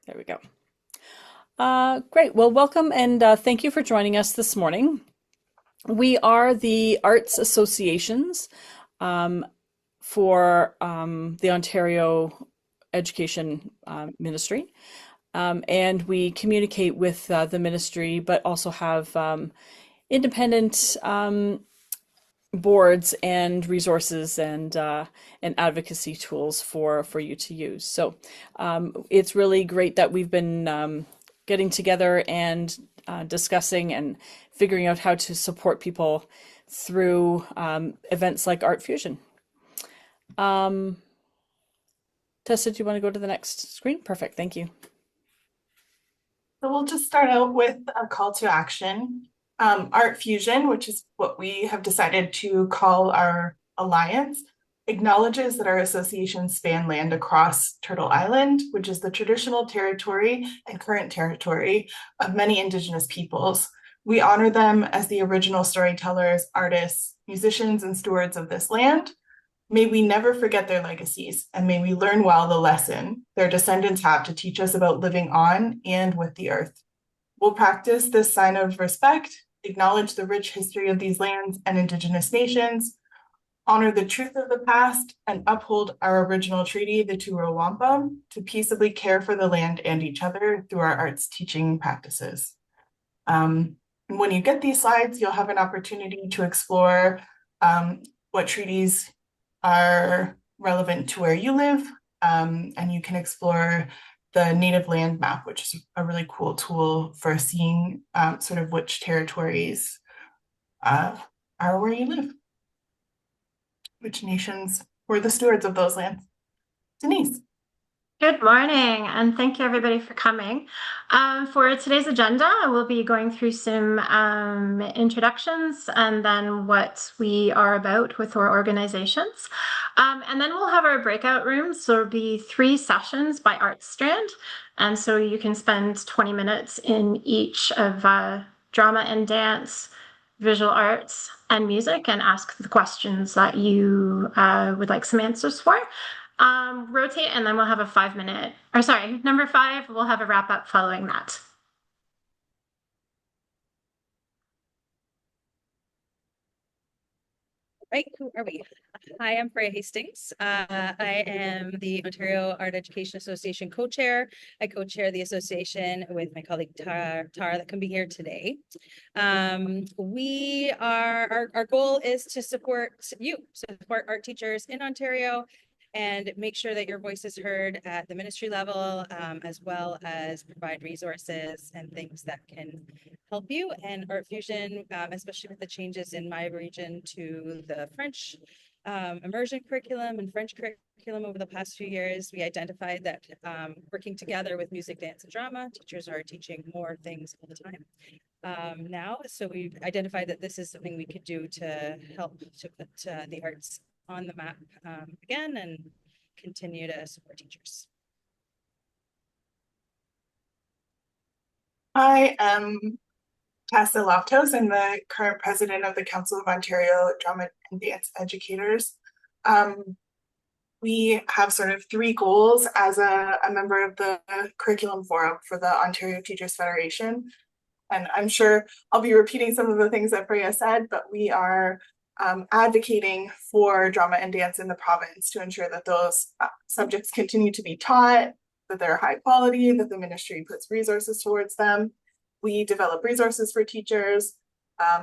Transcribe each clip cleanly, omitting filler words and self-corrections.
There we go. Great. Well, welcome and thank you for joining us this morning. We are the Arts Associations for the Ontario Education Ministry. And we communicate with the ministry, but also have independent boards and resources and advocacy tools for you to use. So it's really great that we've been getting together and discussing and figuring out how to support people through events like ArtFusion. Tessa, do you want to go to the next screen? Perfect, thank you. So we'll just start out with a call to action. ArtFusion, which is what we have decided to call our alliance, acknowledges that our associations span land across Turtle Island, which is the traditional territory and current territory of many Indigenous peoples. We honor them as the original storytellers, artists, musicians, and stewards of this land. May we never forget their legacies, and may we learn well the lesson their descendants have to teach us about living on and with the earth. We'll practice this sign of respect, acknowledge the rich history of these lands and Indigenous nations, honor the truth of the past, and uphold our original treaty, the Turo Wampum, to peaceably care for the land and each other through our arts teaching practices. When you get these slides, you'll have an opportunity to explore what treaties are relevant to where you live, and you can explore the native land map, which is a really cool tool for seeing sort of which territories are where you live, which nations were the stewards of those lands. Denise. Good morning, and thank you everybody for coming. For today's agenda, we'll be going through some introductions and then what we are about with our organizations. And then we'll have our breakout rooms. So there'll be 3 sessions by Art Strand. And so you can spend 20 minutes in each of drama and dance, visual arts, and music and ask the questions that you would like some answers for. Rotate, and then we'll have a 5-minute, or sorry, number 5, we'll have a wrap up following that. Right, who are we? Hi, I'm Freya Hastings. I am the Ontario Art Education Association co-chair. I co-chair the association with my colleague Tara that can be here today. Our goal is to support art teachers in Ontario and make sure that your voice is heard at the ministry level, as well as provide resources and things that can help you. And ArtFusion, especially with the changes in my region to the French immersion curriculum and French curriculum over the past few years, we identified that working together with music, dance, and drama, teachers are teaching more things all the time now. So we've identified that this is something we could do to help to put the arts on the map again and continue to support teachers. I am Tessa Loftos. I'm the current president of the Council of Ontario Drama and Dance Educators. We have sort of 3 goals as a member of the curriculum forum for the Ontario Teachers Federation. And I'm sure I'll be repeating some of the things that Freya said, but we are advocating for drama and dance in the province to ensure that those subjects continue to be taught, that they're high quality, that the ministry puts resources towards them. We develop resources for teachers,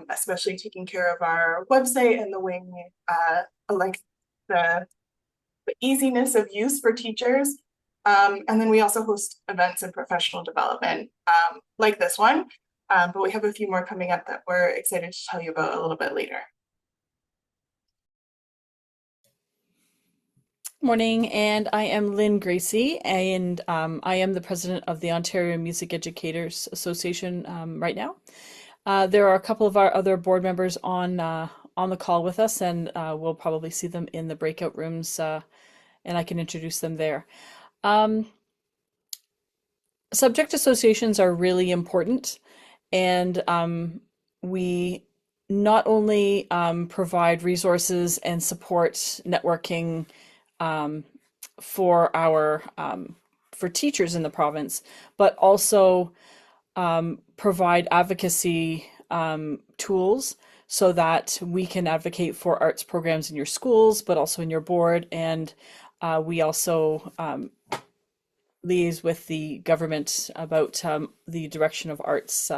especially taking care of our website and the way like the easiness of use for teachers. And then we also host events and professional development like this one, but we have a few more coming up that we're excited to tell you about a little bit later. Morning, and I am Lynn Gracie, and I am the president of the Ontario Music Educators Association right now. There are a couple of our other board members on the call with us, and we'll probably see them in the breakout rooms, and I can introduce them there. Subject associations are really important, and we not only provide resources and support networking for for teachers in the province, but also provide advocacy tools so that we can advocate for arts programs in your schools, but also in your board. And we also liaise with the government about the direction of arts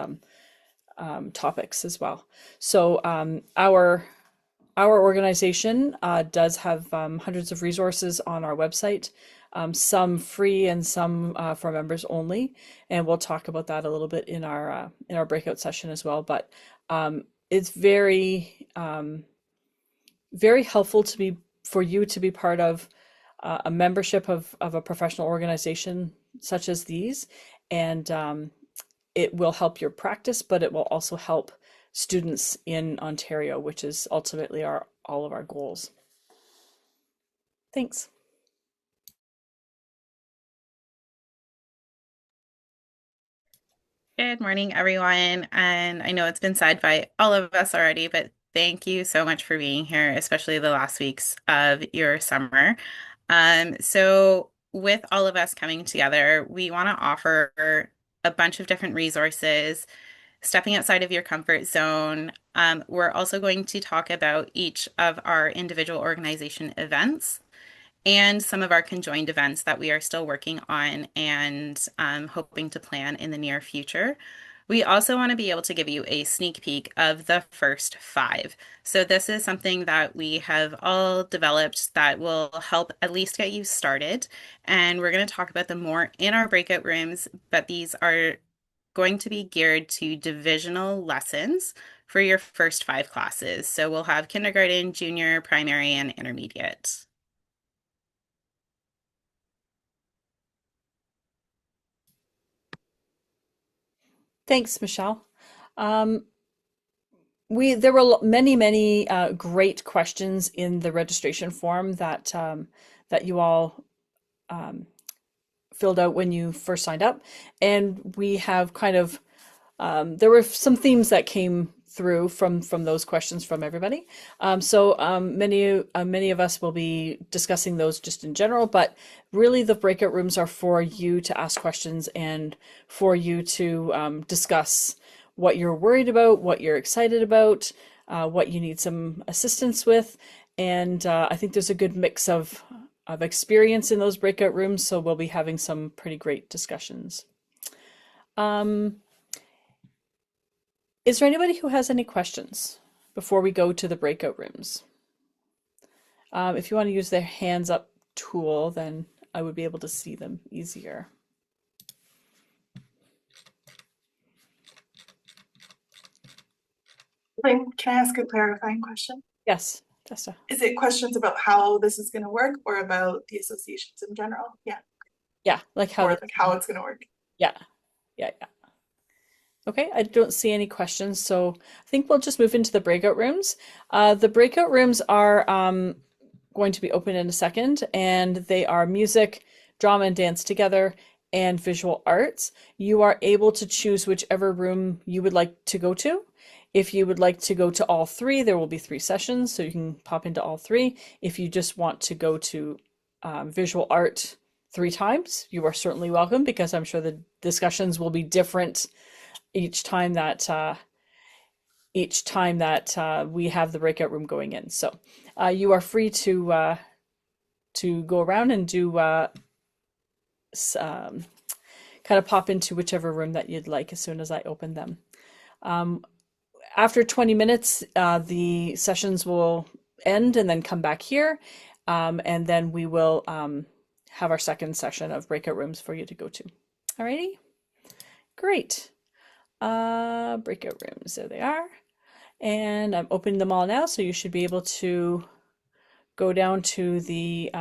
topics as well. So our organization does have hundreds of resources on our website, some free and some for members only, and we'll talk about that a little bit in our breakout session as well. But it's very helpful for you to be part of a membership of a professional organization such as these, and it will help your practice, but it will also help students in Ontario, which is ultimately all of our goals. Thanks. Good morning, everyone. And I know it's been said by all of us already, but thank you so much for being here, especially the last weeks of your summer. So with all of us coming together, we want to offer a bunch of different resources, stepping outside of your comfort zone. We're also going to talk about each of our individual organization events and some of our conjoined events that we are still working on and hoping to plan in the near future. We also want to be able to give you a sneak peek of the first 5. So this is something that we have all developed that will help at least get you started. And we're going to talk about them more in our breakout rooms, but these are going to be geared to divisional lessons for your first 5 classes. So we'll have kindergarten, junior, primary, and intermediate. Thanks, Michelle. There were many great questions in the registration form that you all filled out when you first signed up, and we have kind of there were some themes that came through from those questions from everybody. So many of us will be discussing those just in general, but really the breakout rooms are for you to ask questions and for you to discuss what you're worried about, what you're excited about, what you need some assistance with. And I think there's a good mix of experience in those breakout rooms, so we'll be having some pretty great discussions. Is there anybody who has any questions before we go to the breakout rooms? If you want to use the hands up tool, then I would be able to see them easier. Can I ask a clarifying question? Yes, Tessa. Is it questions about how this is going to work or about the associations in general? Yeah. Yeah, like how it's going to work. Yeah. Okay, I don't see any questions, so I think we'll just move into the breakout rooms. The breakout rooms are going to be open in a second, and they are music, drama and dance together, and visual arts. You are able to choose whichever room you would like to go to. If you would like to go to all 3, there will be 3 sessions, so you can pop into all 3. If you just want to go to visual art 3 times, you are certainly welcome, because I'm sure the discussions will be different each time that we have the breakout room going in. So you are free to go around and do kind of pop into whichever room that you'd like as soon as I open them. After 20 minutes, the sessions will end and then come back here, and then we will have our second session of breakout rooms for you to go to. Alrighty, great. Breakout rooms, there they are. And I'm opening them all now, so you should be able to go down to the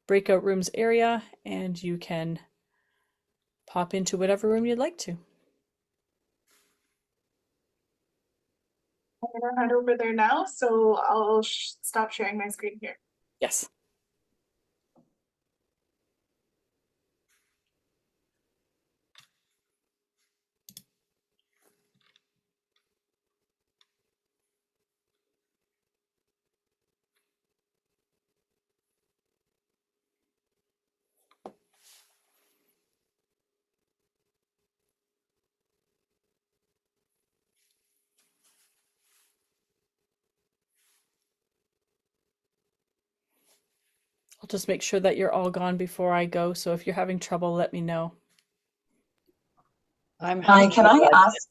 breakout rooms area and you can pop into whatever room you'd like to. I'm going to head over there now, so I'll stop sharing my screen here. Yes. I'll just make sure that you're all gone before I go. So if you're having trouble, let me know. I'm Hi, having can I trouble. ask?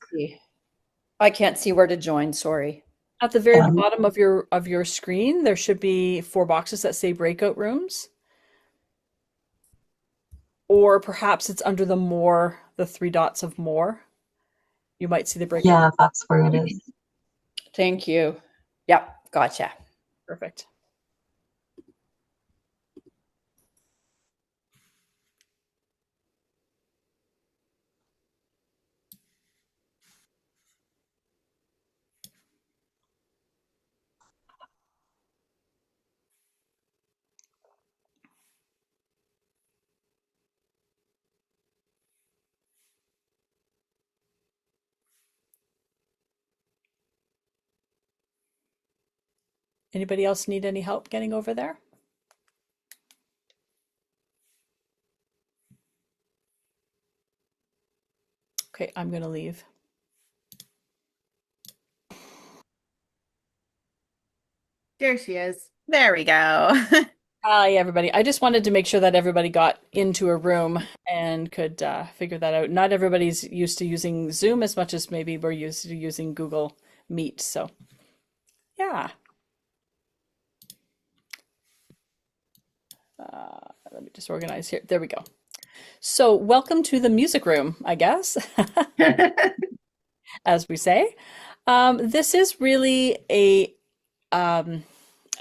I can't see where to join, sorry. At the very Um, bottom of your screen, there should be 4 boxes that say breakout rooms. Or perhaps it's under the 3 dots of more. You might see the breakout. Yeah, that's where it is. Thank you. Yep, gotcha. Perfect. Anybody else need any help getting over there? Okay, I'm going to leave. There she is. There we go. Hi, everybody. I just wanted to make sure that everybody got into a room and could figure that out. Not everybody's used to using Zoom as much as maybe we're used to using Google Meet. So, yeah. Let me just organize here. There we go. So, welcome to the music room, I guess, as we say. This is really a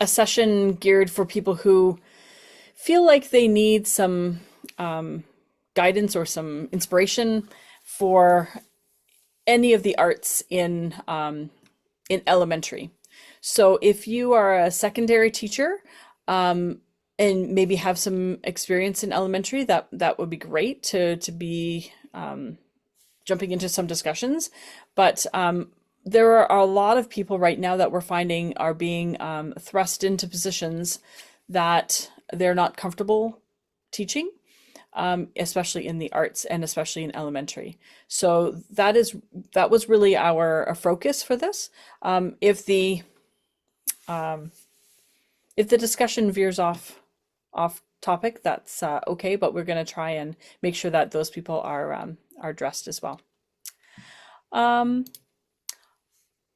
session geared for people who feel like they need some guidance or some inspiration for any of the arts in elementary. So if you are a secondary teacher and maybe have some experience in elementary, that would be great to be jumping into some discussions. But there are a lot of people right now that we're finding are being thrust into positions that they're not comfortable teaching, especially in the arts and especially in elementary. So that was really our focus for this. If the discussion veers off topic, that's okay, but we're going to try and make sure that those people are addressed as well. I'm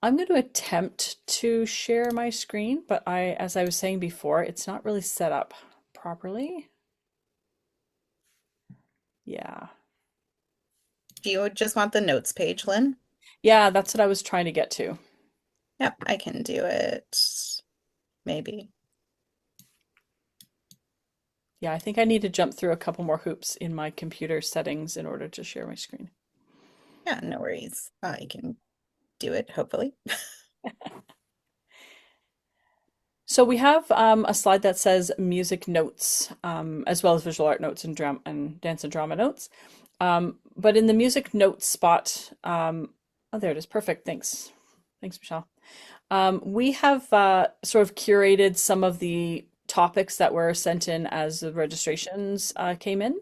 going to attempt to share my screen, but as I was saying before, it's not really set up properly. Yeah. Do you just want the notes page, Lynn? Yeah, that's what I was trying to get to. Yep, I can do it. Maybe. Yeah, I think I need to jump through a couple more hoops in my computer settings in order to share my screen. Yeah, no worries. I can do it, hopefully. So we have a slide that says music notes, as well as visual art notes and dance and drama notes. But in the music notes spot, oh, there it is. Perfect. Thanks. Thanks, Michelle. We have sort of curated some of the topics that were sent in as the registrations came in,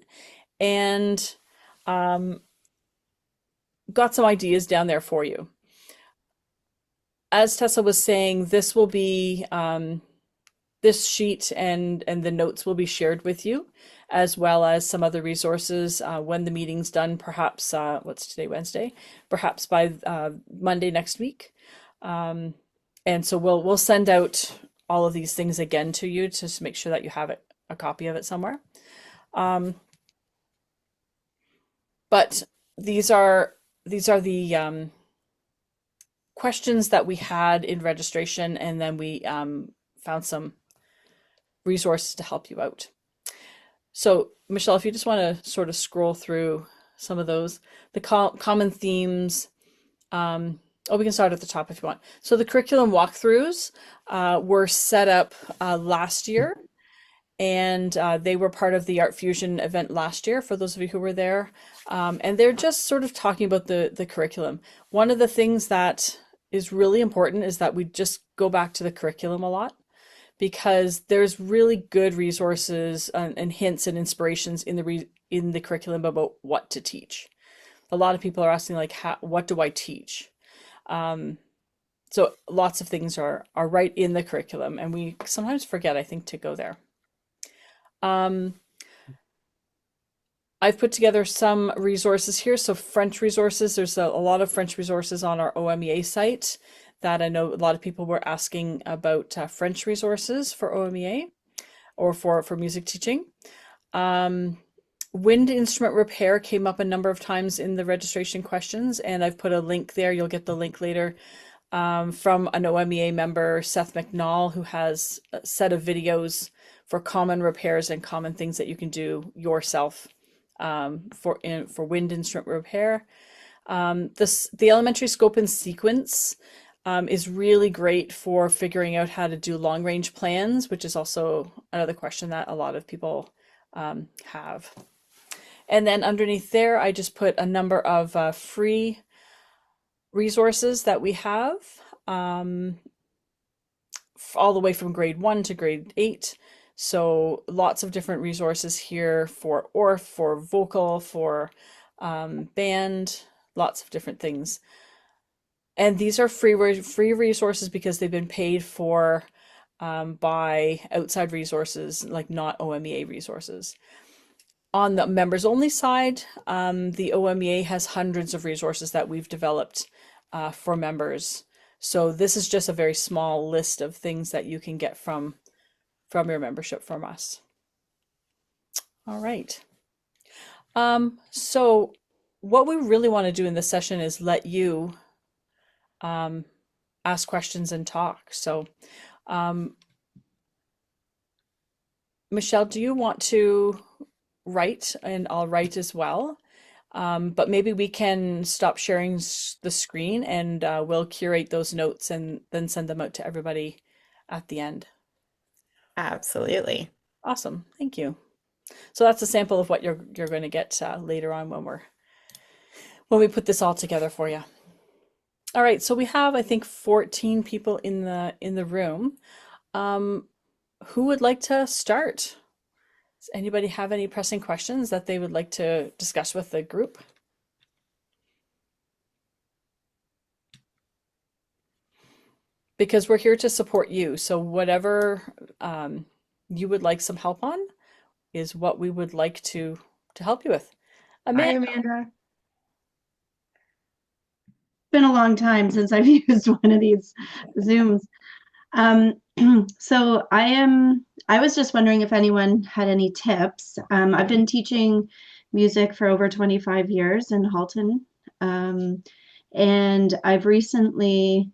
and got some ideas down there for you. As Tessa was saying, this will be this sheet and the notes will be shared with you, as well as some other resources when the meeting's done, perhaps what's today, Wednesday, perhaps by Monday next week. And so we'll send out all of these things again to you just to make sure that you have a copy of it somewhere. But these are the questions that we had in registration, and then we found some resources to help you out. So, Michelle, if you just want to sort of scroll through some of those, the common themes. We can start at the top if you want. So the curriculum walkthroughs were set up last year, and they were part of the ArtFusion event last year, for those of you who were there. And they're just sort of talking about the curriculum. One of the things that is really important is that we just go back to the curriculum a lot, because there's really good resources and hints and inspirations in the curriculum about what to teach. A lot of people are asking, like, what do I teach? So lots of things are right in the curriculum, and we sometimes forget, I think, to go there. Um, I've put together some resources here. So French resources, there's a lot of French resources on our OMEA site that I know a lot of people were asking about French resources for OMEA or for music teaching. Wind instrument repair came up a number of times in the registration questions, and I've put a link there. You'll get the link later from an OMEA member, Seth McNall, who has a set of videos for common repairs and common things that you can do yourself for wind instrument repair. The elementary scope and sequence is really great for figuring out how to do long range plans, which is also another question that a lot of people have. And then underneath there, I just put a number of free resources that we have, all the way from grade 1 to grade 8. So lots of different resources here for ORF, for vocal, for band, lots of different things. And these are free resources because they've been paid for by outside resources, like not OMEA resources. On the members only side, the OMEA has hundreds of resources that we've developed for members. So this is just a very small list of things that you can get from your membership from us. All right. So what we really want to do in this session is let you ask questions and talk. So Michelle, do you want to write? And I'll write as well. But maybe we can stop sharing the screen and we'll curate those notes and then send them out to everybody at the end. Absolutely. Awesome. Thank you. So that's a sample of what you're going to get later on when we put this all together for you. All right. So we have, I think, 14 people in the room. Who would like to start? Does anybody have any pressing questions that they would like to discuss with the group? Because we're here to support you. So whatever you would like some help on is what we would like to help you with. Hi, Amanda. Amanda. It's been a long time since I've used one of these Zooms. So I was just wondering if anyone had any tips. I've been teaching music for over 25 years in Halton. And I've recently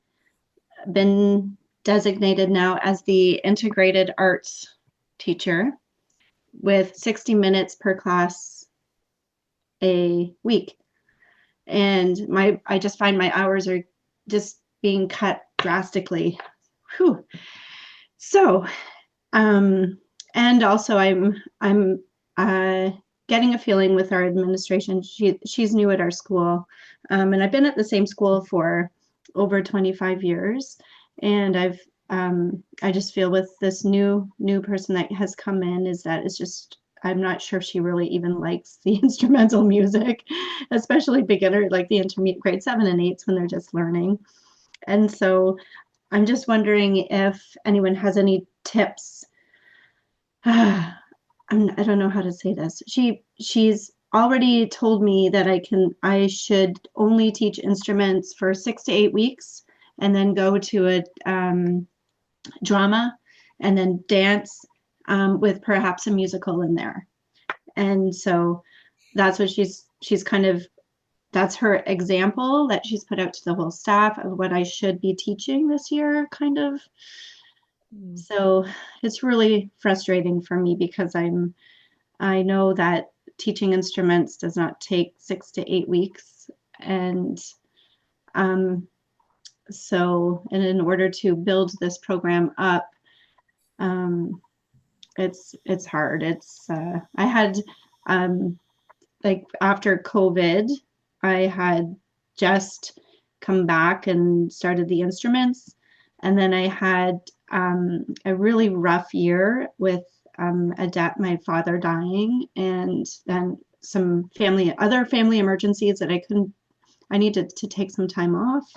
been designated now as the integrated arts teacher with 60 minutes per class a week. And I just find my hours are just being cut drastically. Whew. So, and also I'm getting a feeling with our administration. She's new at our school, and I've been at the same school for over 25 years, and I just feel with this new person that has come in is that it's just, I'm not sure she really even likes the instrumental music, especially beginner, like the intermediate grade 7 and 8s when they're just learning. And so I'm just wondering if anyone has any tips. I don't know how to say this. She's already told me that I should only teach instruments for 6 to 8 weeks and then go to a drama and then dance with perhaps a musical in there. And so that's what she's kind of, that's her example that she's put out to the whole staff of what I should be teaching this year, kind of. So it's really frustrating for me because I know that teaching instruments does not take 6 to 8 weeks. And so, and in order to build this program up, it's hard. I had, like after COVID, I had just come back and started the instruments. And then I had a really rough year with my father dying, and then some other family emergencies that I needed to take some time off.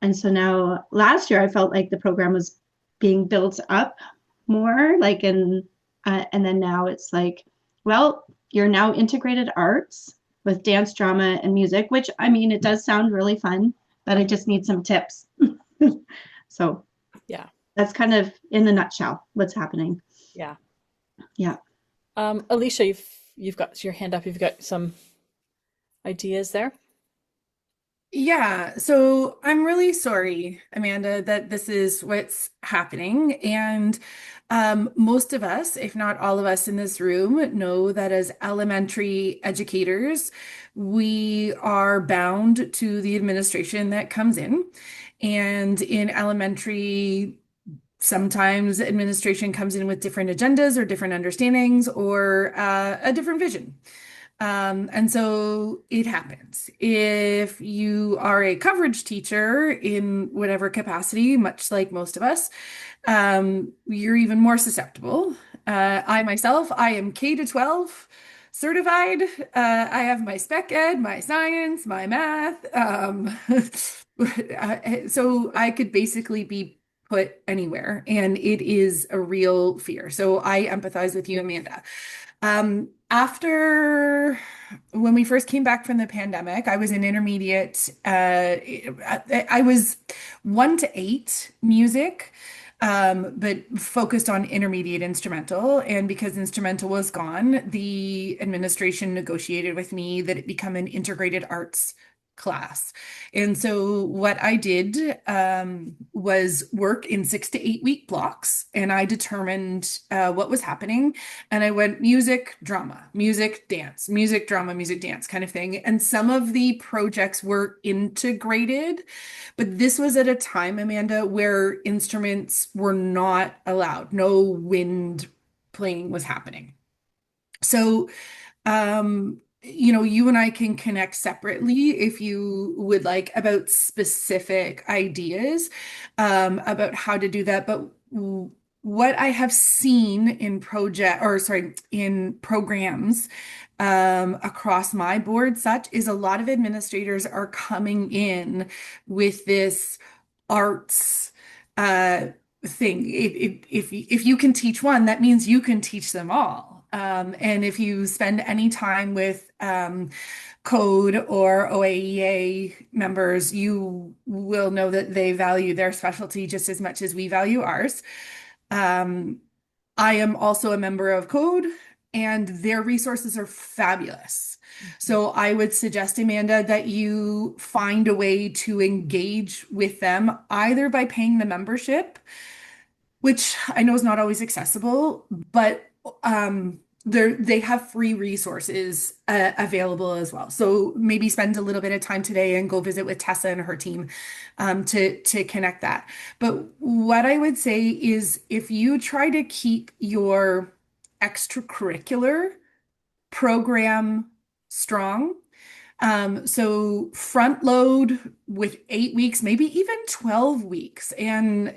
And so now last year I felt like the program was being built up more, like in And then now it's like, well, you're now integrated arts with dance, drama, and music, which I mean, it does sound really fun, but I just need some tips. So Yeah. that's kind of in a nutshell what's happening. Yeah. Yeah. Alicia, you've got your hand up. You've got some ideas there. Yeah, so I'm really sorry, Amanda, that this is what's happening. And most of us, if not all of us in this room, know that as elementary educators, we are bound to the administration that comes in. And in elementary, sometimes administration comes in with different agendas or different understandings or a different vision. And so it happens. If you are a coverage teacher in whatever capacity, much like most of us, you're even more susceptible. I myself, I am K to 12 certified. I have my spec ed, my science, my math. So I could basically be put anywhere, and it is a real fear. So I empathize with you, Amanda. After when we first came back from the pandemic, I was in intermediate. I was 1 to 8 music, but focused on intermediate instrumental. And because instrumental was gone, the administration negotiated with me that it become an integrated arts class. And so what I did was work in 6 to 8 week blocks, and I determined what was happening. And I went music, drama, music, dance, music, drama, music, dance kind of thing. And some of the projects were integrated, but this was at a time, Amanda, where instruments were not allowed. No wind playing was happening. So you and I can connect separately if you would like about specific ideas about how to do that. But what I have seen in programs across my board, such is a lot of administrators are coming in with this arts thing. If you can teach one, that means you can teach them all. And if you spend any time with code or OAEA members, you will know that they value their specialty just as much as we value ours. I am also a member of code, and their resources are fabulous. So I would suggest, Amanda, that you find a way to engage with them either by paying the membership, which I know is not always accessible, but they have free resources available as well. So maybe spend a little bit of time today and go visit with Tessa and her team to connect that. But what I would say is if you try to keep your extracurricular program strong, so front load with 8 weeks, maybe even 12 weeks, and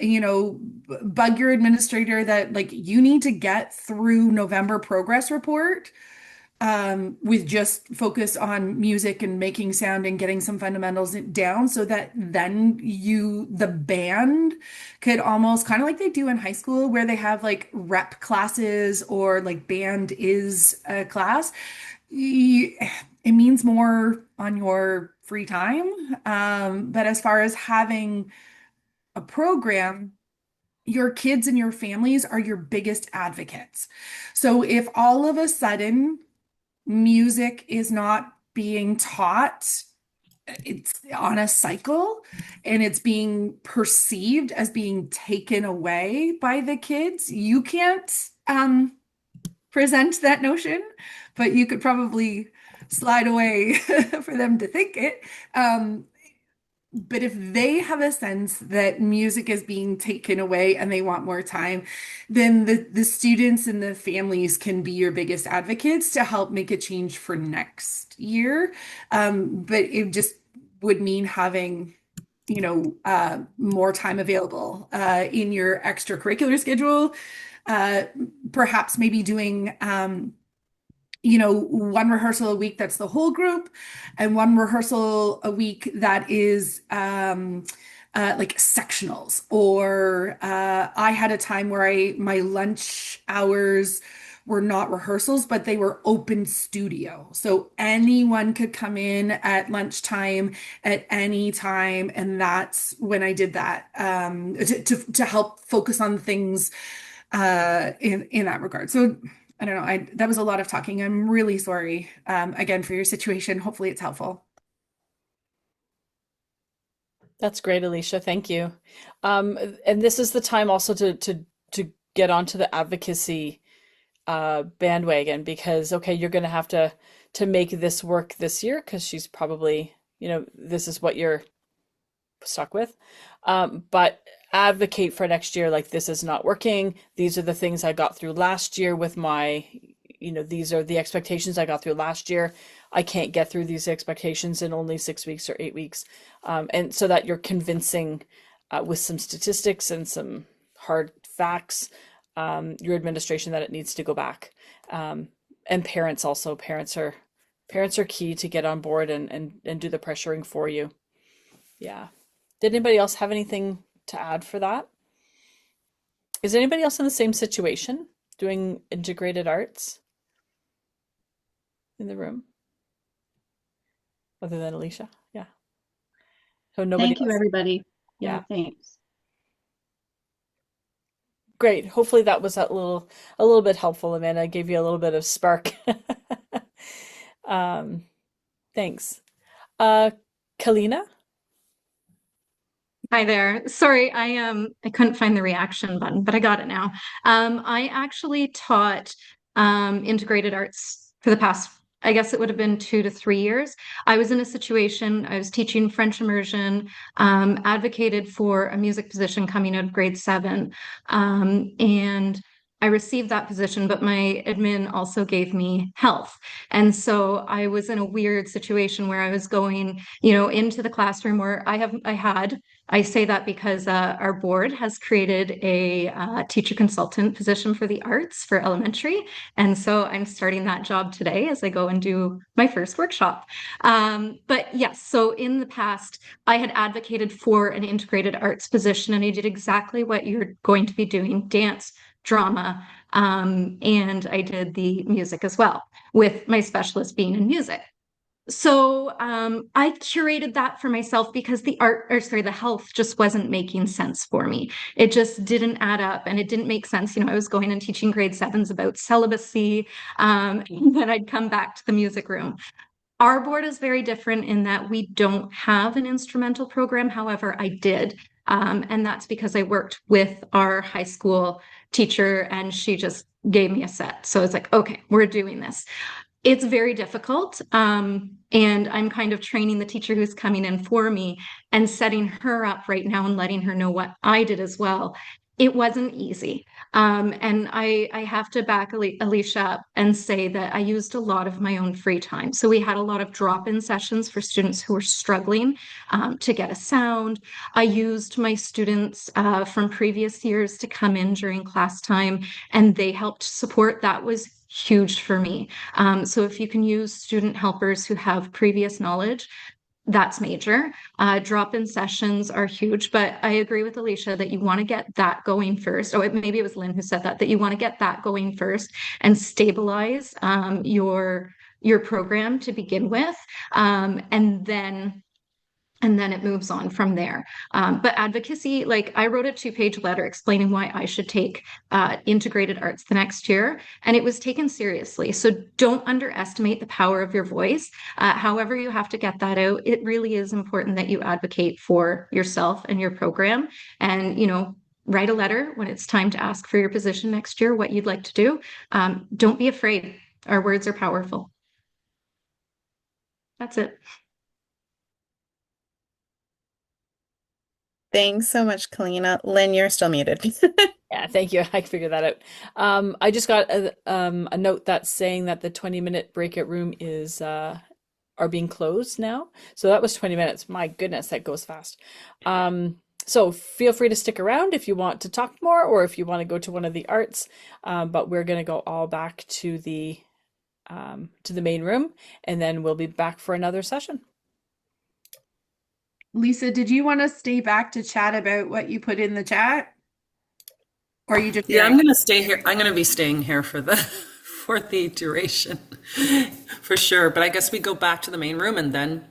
bug your administrator that like you need to get through November progress report with just focus on music and making sound and getting some fundamentals down so that then the band could almost kind of like they do in high school where they have like rep classes or like band is a class. It means more on your free time. But as far as having a program, your kids and your families are your biggest advocates. So if all of a sudden music is not being taught, it's on a cycle and it's being perceived as being taken away by the kids, you can't present that notion, but you could probably slide away for them to think it. But if they have a sense that music is being taken away and they want more time, then the students and the families can be your biggest advocates to help make a change for next year. But it just would mean having more time available in your extracurricular schedule. Perhaps maybe doing one rehearsal a week that's the whole group, and one rehearsal a week that is like sectionals, or I had a time where my lunch hours were not rehearsals, but they were open studio. So anyone could come in at lunchtime at any time. And that's when I did that to help focus on things in that regard. So I don't know. That was a lot of talking. I'm really sorry again for your situation. Hopefully it's helpful. That's great, Alicia. Thank you. And this is the time also to get onto the advocacy bandwagon, because okay, you're going to have to make this work this year because she's probably, this is what you're stuck with. But advocate for next year, like this is not working. These are the things I got through last year with my, these are the expectations I got through last year. I can't get through these expectations in only 6 weeks or 8 weeks. And so that you're convincing with some statistics and some hard facts, your administration that it needs to go back. And parents also, parents are key to get on board and do the pressuring for you. Yeah. Did anybody else have anything to add for that? Is anybody else in the same situation doing integrated arts in the room? Other than Alicia? Yeah. So nobody Thank you, else? everybody. Yeah. Yeah, thanks. Great. Hopefully that was a little bit helpful, Amanda. Gave you a little bit of spark. Thanks. Kalina? Hi there. Sorry, I couldn't find the reaction button, but I got it now. I actually taught integrated arts for the past, I guess it would have been 2 to 3 years. I was in a situation, I was teaching French immersion, advocated for a music position coming out of grade 7. And I received that position, but my admin also gave me health. And so I was in a weird situation where I was going, into the classroom where I say that because our board has created a teacher consultant position for the arts for elementary. And so I'm starting that job today as I go and do my first workshop. But yes, so in the past, I had advocated for an integrated arts position, and I did exactly what you're going to be doing: dance, drama, and I did the music as well, with my specialist being in music. So I curated that for myself because the health just wasn't making sense for me. It just didn't add up, and it didn't make sense. I was going and teaching grade 7s about celibacy, and then I'd come back to the music room. Our board is very different in that we don't have an instrumental program. However, I did. And that's because I worked with our high school teacher, and she just gave me a set. So it's like, okay, we're doing this. It's very difficult. And I'm kind of training the teacher who's coming in for me and setting her up right now and letting her know what I did as well. It wasn't easy. And I have to back Alicia up and say that I used a lot of my own free time. So we had a lot of drop-in sessions for students who were struggling to get a sound. I used my students from previous years to come in during class time, and they helped support. That was huge for me. So if you can use student helpers who have previous knowledge, that's major. Drop-in sessions are huge, but I agree with Alicia that you want to get that going first. Maybe it was Lynn who said that you want to get that going first and stabilize your program to begin with, and then it moves on from there. But advocacy, like I wrote a 2-page letter explaining why I should take integrated arts the next year, and it was taken seriously. So don't underestimate the power of your voice. However you have to get that out, it really is important that you advocate for yourself and your program, and write a letter when it's time to ask for your position next year, what you'd like to do. Don't be afraid. Our words are powerful. That's it. Thanks so much, Kalina. Lynn, you're still muted. Yeah, thank you. I figured that out. I just got a note that's saying that the 20-minute breakout room are being closed now. So that was 20 minutes. My goodness, that goes fast. So feel free to stick around if you want to talk more, or if you want to go to one of the arts. But we're going to go all back to the main room, and then we'll be back for another session. Lisa, did you want to stay back to chat about what you put in the chat? Or are you just Yeah, I'm sharing? going to stay here. I'm going to be staying here for the for the duration, for sure. But I guess we go back to the main room and then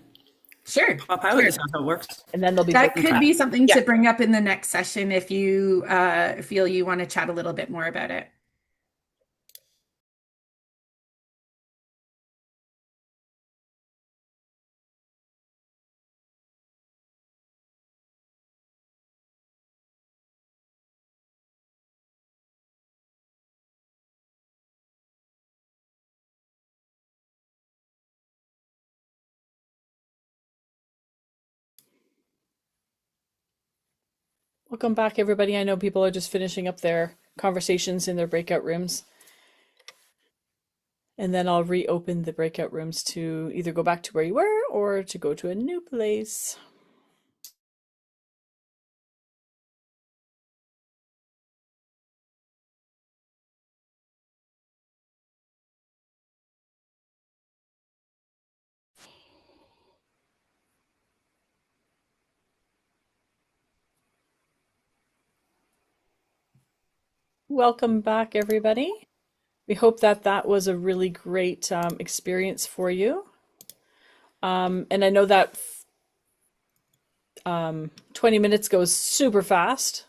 Sure. pop out. Sure. Is that how it works? And then there'll be That breakout. could be something Yeah. to bring up in the next session if you feel you want to chat a little bit more about it. Welcome back, everybody. I know people are just finishing up their conversations in their breakout rooms. And then I'll reopen the breakout rooms to either go back to where you were or to go to a new place. Welcome back, everybody. We hope that that was a really great experience for you. And I know that 20 minutes goes super fast.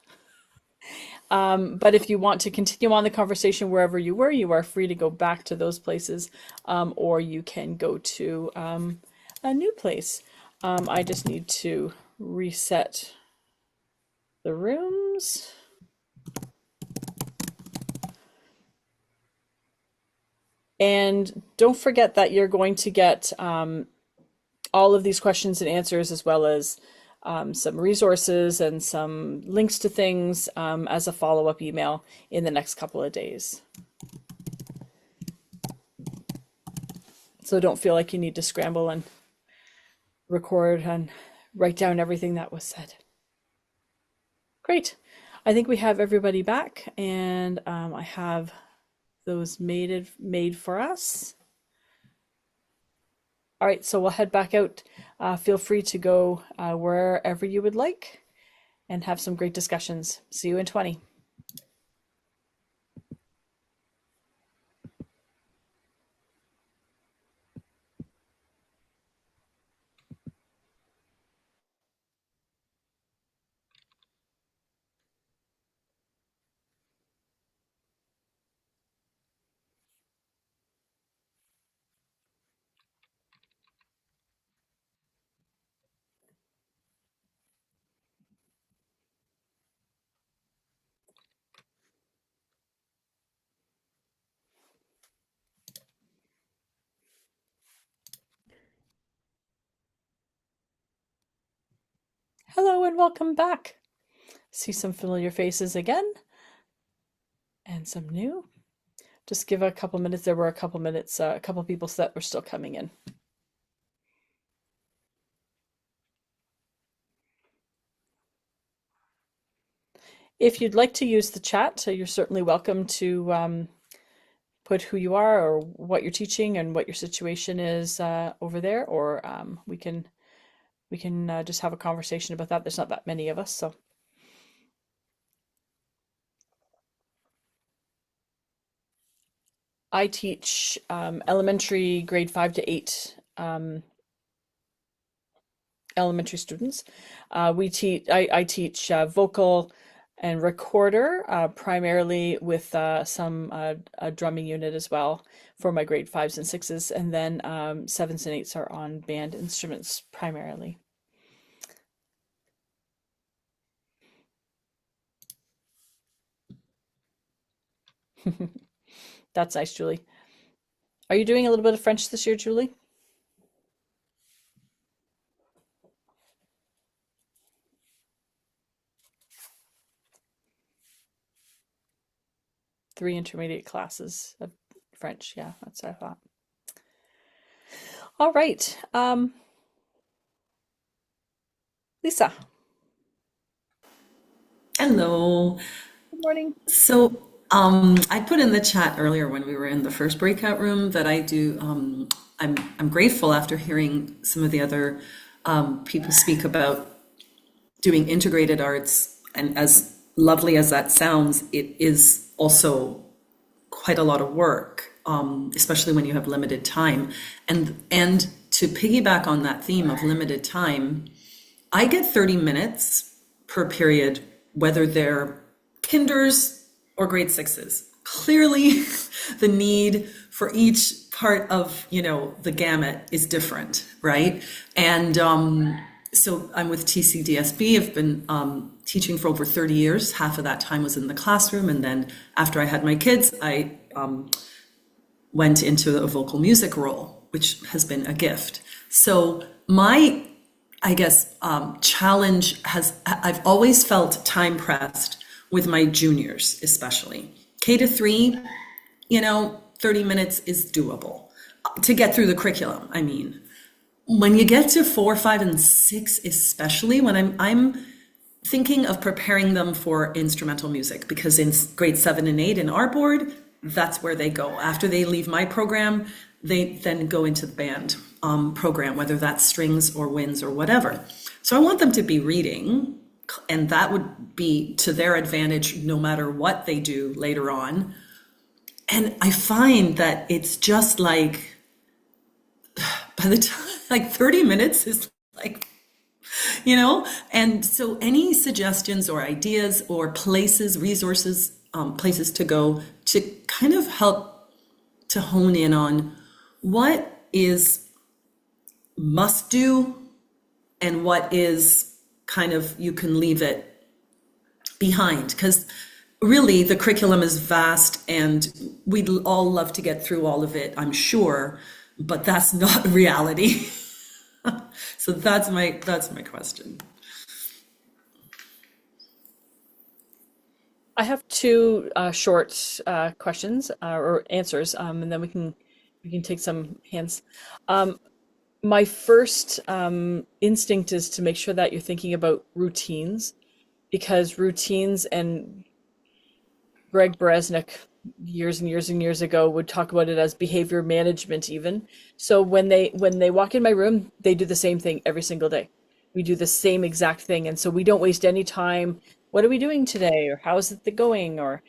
But if you want to continue on the conversation wherever you were, you are free to go back to those places, or you can go to a new place. I just need to reset the rooms. And don't forget that you're going to get all of these questions and answers, as well as some resources and some links to things as a follow-up email in the next couple of days. So don't feel like you need to scramble and record and write down everything that was said. Great. I think we have everybody back, and I have those made for us. All right, so we'll head back out. Feel free to go wherever you would like and have some great discussions. See you in 20. Hello and welcome back. See some familiar faces again and some new. Just give a couple minutes. There were a couple minutes, a couple people that were still coming in. If you'd like to use the chat, you're certainly welcome to put who you are or what you're teaching and what your situation is over there, or we can just have a conversation about that. There's not that many of us, so. I teach elementary grade 5 to 8 elementary students. I teach vocal and recorder, primarily with some a drumming unit as well for my grade 5s and 6s, and then 7s and 8s are on band instruments primarily. That's nice, Julie. Are you doing a little bit of French this year, Julie? Three intermediate classes of French. Yeah, that's what I thought. All right. Lisa. Hello. Good morning. So I put in the chat earlier when we were in the first breakout room that I do. I'm grateful after hearing some of the other People speak about doing integrated arts, and as lovely as that sounds, it is also quite a lot of work, especially when you have limited time. And to piggyback on that theme of limited time, I get 30 minutes per period, whether they're kinders or grade sixes. Clearly, the need for each part of, the gamut is different, right? And so I'm with TCDSB. I've been teaching for over 30 years. Half of that time was in the classroom. And then after I had my kids, I went into a vocal music role, which has been a gift. So my, I guess, challenge I've always felt time pressed with my juniors, especially. K to 3, 30 minutes is doable to get through the curriculum. I mean, when you get to 4, 5, and 6, especially when I'm thinking of preparing them for instrumental music, because in grade 7 and 8 in our board, that's where they go. After they leave my program, they then go into the band program, whether that's strings or winds or whatever. So I want them to be reading, and that would be to their advantage no matter what they do later on. And I find that it's just like, by the time, 30 minutes is and so any suggestions or ideas or places, resources, places to go to kind of help to hone in on what is must do and what is kind of, you can leave it behind, because really the curriculum is vast and we'd all love to get through all of it, I'm sure, but that's not reality. So that's my question. I have two short questions or answers, and then we can take some hands. My first instinct is to make sure that you're thinking about routines, because routines, and Greg Beresnick years and years and years ago would talk about it as behavior management even. So when they walk in my room, they do the same thing every single day. We do the same exact thing. And so we don't waste any time. What are we doing today? Or how is it going? Or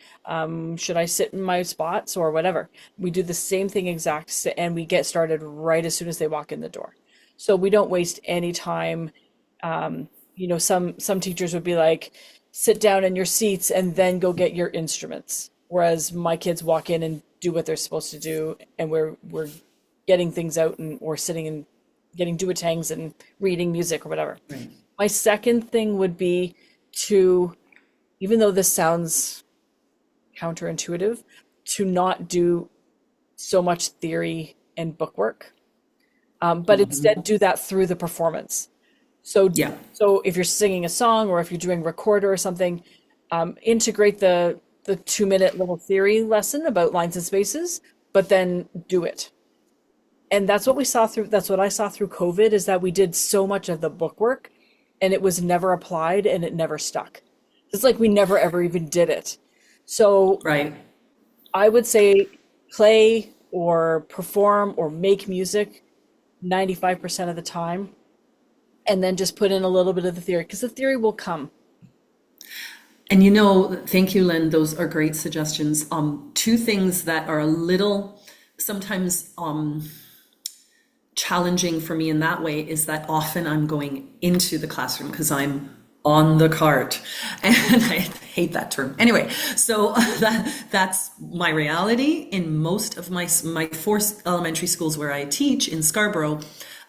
should I sit in my spots or whatever? We do the same thing and we get started right as soon as they walk in the door. So we don't waste any time. Some teachers would be like, sit down in your seats and then go get your instruments. Whereas my kids walk in and do what they're supposed to do, and we're getting things out or sitting and getting duotangs and reading music or whatever. Right. My second thing would be to, even though this sounds counterintuitive, to not do so much theory and book work, but instead do that through the performance. So if you're singing a song or if you're doing recorder or something, integrate the 2-minute little theory lesson about lines and spaces, but then do it. And that's what I saw through COVID, is that we did so much of the book work and it was never applied and it never stuck. It's like we never ever even did it. So right. I would say play or perform or make music 95% of the time, and then just put in a little bit of the theory, because the theory will come. And thank you, Lynn. Those are great suggestions. Two things that are a little sometimes challenging for me in that way is that often I'm going into the classroom because I'm on the cart, and I hate that term. Anyway, so that's my reality in most of my 4 elementary schools where I teach in Scarborough.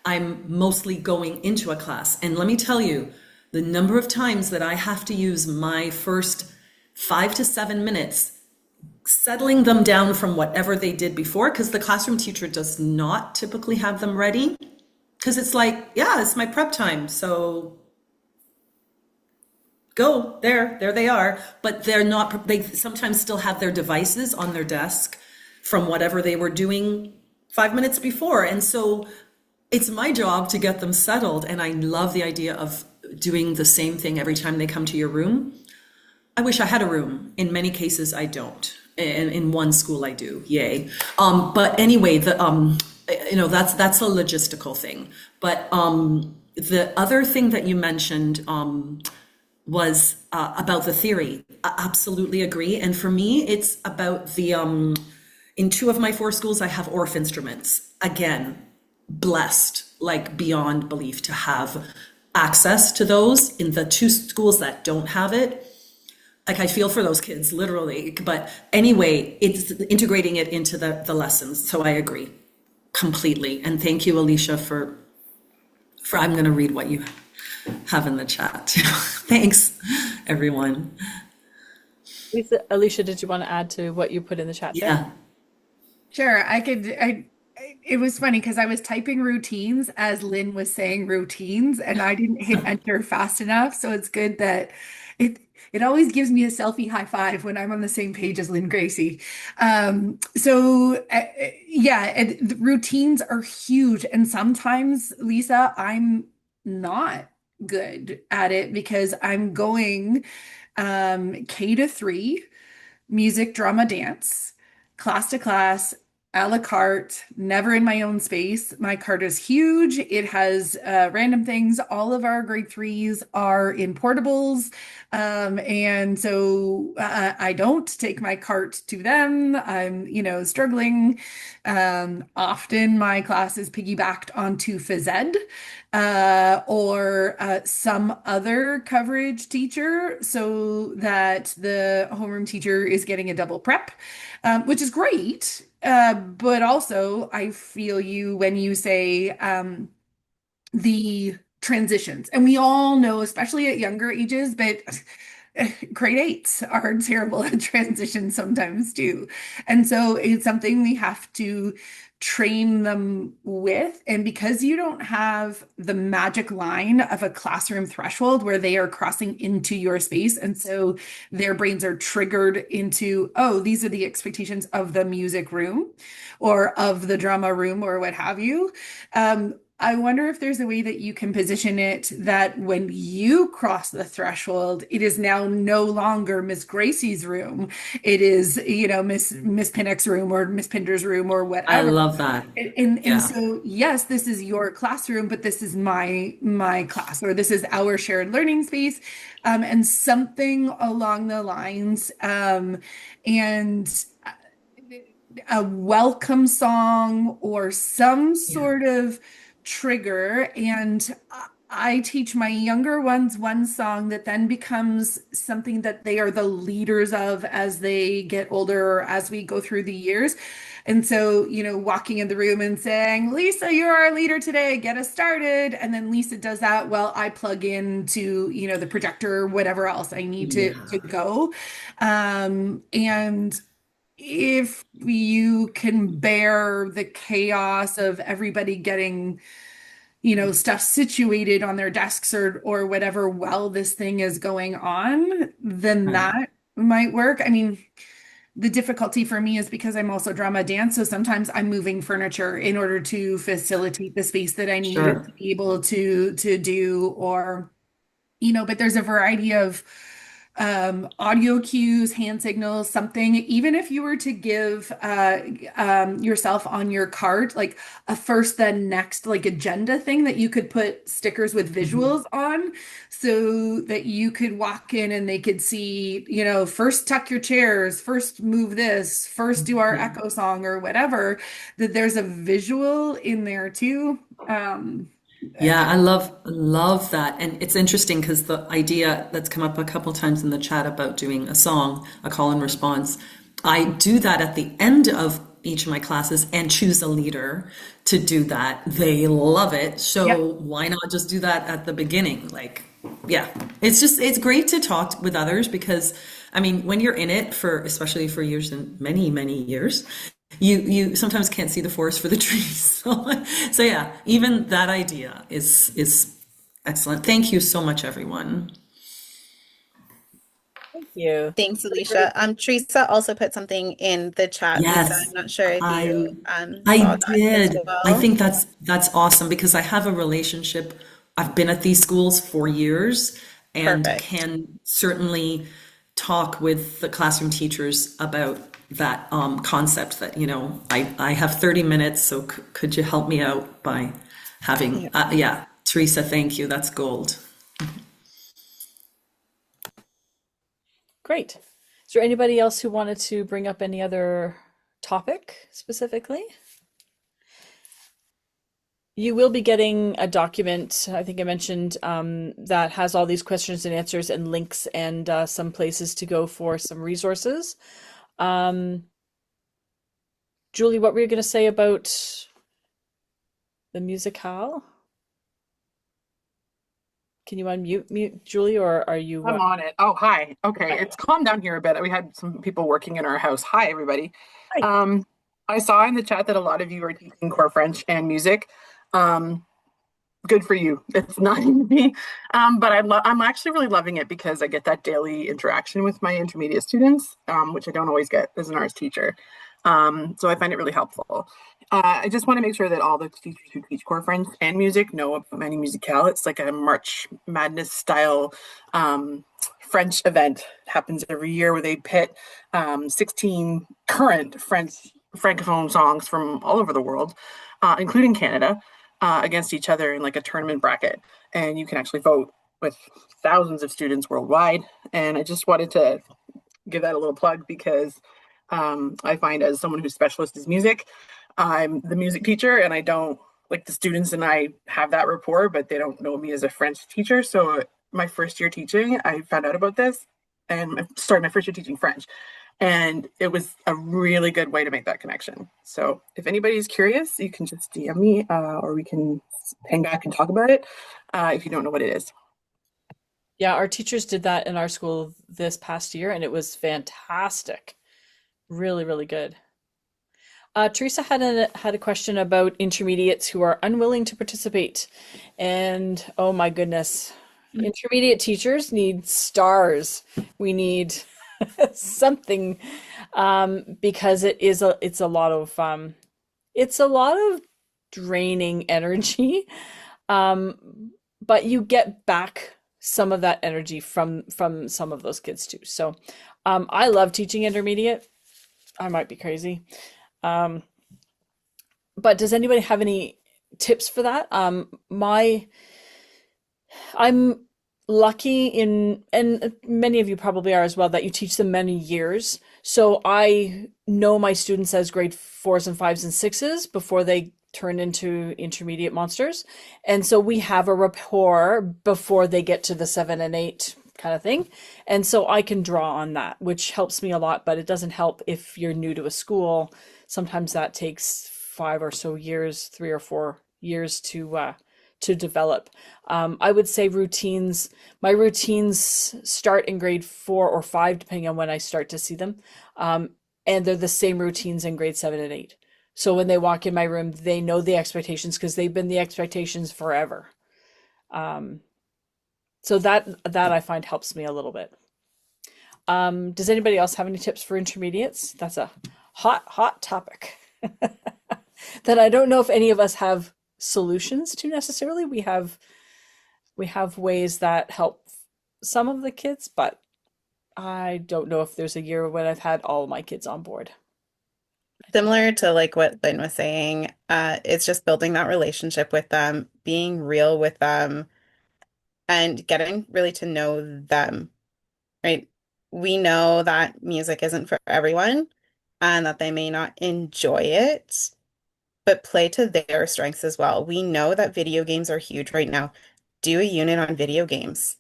I'm mostly going into a class, and let me tell you, the number of times that I have to use my first 5 to 7 minutes settling them down from whatever they did before, because the classroom teacher does not typically have them ready, because it's like, yeah, it's my prep time, so go, there they are. But they sometimes still have their devices on their desk from whatever they were doing 5 minutes before. And so it's my job to get them settled. And I love the idea of doing the same thing every time they come to your room. I wish I had a room. In many cases, I don't. And in one school I do, yay. But anyway, that's a logistical thing. But the other thing that you mentioned was about the theory. I absolutely agree. And for me, it's about the in two of my four schools, I have ORF instruments. Again, blessed, like beyond belief, to have access to those. In the two schools that don't have it, like I feel for those kids, literally. But anyway, it's integrating it into the lessons. So I agree completely. And thank you, Alicia, for I'm going to read what you have in the chat. Thanks, everyone. Alicia, did you want to add to what you put in the chat there? Yeah. Sure, it was funny because I was typing routines as Lynn was saying routines, and I didn't hit enter fast enough. So it's good that it always gives me a selfie high five when I'm on the same page as Lynn Gracie. Yeah, the routines are huge. And sometimes, Lisa, I'm not good at it because I'm going K to 3, music, drama, dance, class to class, a la carte, never in my own space. My cart is huge. It has random things. All of our grade 3s are in portables. And so I don't take my cart to them. I'm, struggling. Often my class is piggybacked onto phys ed or some other coverage teacher so that the homeroom teacher is getting a double prep, which is great. But also, I feel you when you say the transitions. And we all know, especially at younger ages, but grade 8s are terrible at transitions sometimes too. And so it's something we have to train them with. And because you don't have the magic line of a classroom threshold where they are crossing into your space, and so their brains are triggered into, oh, these are the expectations of the music room or of the drama room or what have you. I wonder if there's a way that you can position it that when you cross the threshold, it is now no longer Miss Gracie's room. It is, Miss Pinnock's room or Miss Pinder's room or whatever. I love that. And so, yes, this is your classroom, but this is my class, or this is our shared learning space, and something along the lines, and a welcome song or some sort of trigger. And I teach my younger ones one song that then becomes something that they are the leaders of as they get older or as we go through the years. And so, walking in the room and saying, Lisa, you're our leader today, get us started. And then Lisa does that while I plug into, the projector or whatever else I need to go. And if you can bear the chaos of everybody getting, stuff situated on their desks or whatever while this thing is going on, then that might work. I mean, the difficulty for me is because I'm also drama dance. So sometimes I'm moving furniture in order to facilitate the space that I need to be able to do, or, but there's a variety of audio cues, hand signals, something. Even if you were to give yourself on your cart like a first then next like agenda thing that you could put stickers with visuals on, so that you could walk in and they could see, first tuck your chairs, first move this, first do our echo song or whatever, that there's a visual in there too. Yeah, I love that. And it's interesting because the idea that's come up a couple times in the chat about doing a song, a call and response, I do that at the end of each of my classes and choose a leader to do that. They love it. So why not just do that at the beginning? It's great to talk with others because, I mean, when you're in it especially for years and many, many years, you sometimes can't see the forest for the trees. So yeah, even that idea is excellent. Thank you so much, everyone. Thank you. Thanks, Alicia. Teresa also put something in the chat. Yes, Lisa, I'm not sure if you I saw that did. as well. I think that's awesome because I have a relationship. I've been at these schools for years and can certainly talk with the classroom teachers about that concept that, I have 30 minutes, so could you help me out by having, Teresa, thank you. That's gold. Great. Is there anybody else who wanted to bring up any other topic specifically? You will be getting a document, I think I mentioned, that has all these questions and answers and links and some places to go for some resources. Julie, what were you going to say about the musicale? Can you mute Julie, or are you? I'm on it. Oh, hi. Okay, it's calmed down here a bit. We had some people working in our house. Hi, everybody. Hi. I saw in the chat that a lot of you are teaching core French and music. Good for you. It's not easy, but I'm actually really loving it because I get that daily interaction with my intermediate students, which I don't always get as an arts teacher. So I find it really helpful. I just want to make sure that all the teachers who teach core French and music know about Many Musicale. It's like a March Madness style French event. It happens every year where they pit 16 current French francophone songs from all over the world, including Canada, against each other in like a tournament bracket. And you can actually vote with thousands of students worldwide. And I just wanted to give that a little plug because I find, as someone whose specialist is music, I'm the music teacher, and I don't, like, the students and I have that rapport, but they don't know me as a French teacher. So my first year teaching, I found out about this, and I started my first year teaching French, and it was a really good way to make that connection. So if anybody's curious, you can just DM me, or we can hang back and talk about it if you don't know what it is. Yeah, our teachers did that in our school this past year, and it was fantastic. Really, really good. Teresa had a question about intermediates who are unwilling to participate. And oh my goodness, intermediate teachers need stars. We need something, because it's a lot of draining energy. But you get back some of that energy from some of those kids too. So I love teaching intermediate. I might be crazy. But does anybody have any tips for that? I'm lucky in, and many of you probably are as well, that you teach them many years. So I know my students as grade 4s and 5s and 6s before they turn into intermediate monsters. And so we have a rapport before they get to the 7 and 8 kind of thing. And so I can draw on that, which helps me a lot, but it doesn't help if you're new to a school. Sometimes that takes 5 or so years, 3 or 4 years to develop. I would say routines. My routines start in grade 4 or 5, depending on when I start to see them. And they're the same routines in grade 7 and 8. So when they walk in my room, they know the expectations because they've been the expectations forever. So that I find helps me a little bit. Does anybody else have any tips for intermediates? That's a hot topic that I don't know if any of us have solutions to necessarily. We have ways that help some of the kids, but I don't know if there's a year when I've had all my kids on board. Similar to like what Lynn was saying, it's just building that relationship with them, being real with them, and getting really to know them, right? We know that music isn't for everyone and that they may not enjoy it, but play to their strengths as well. We know that video games are huge right now. Do a unit on video games.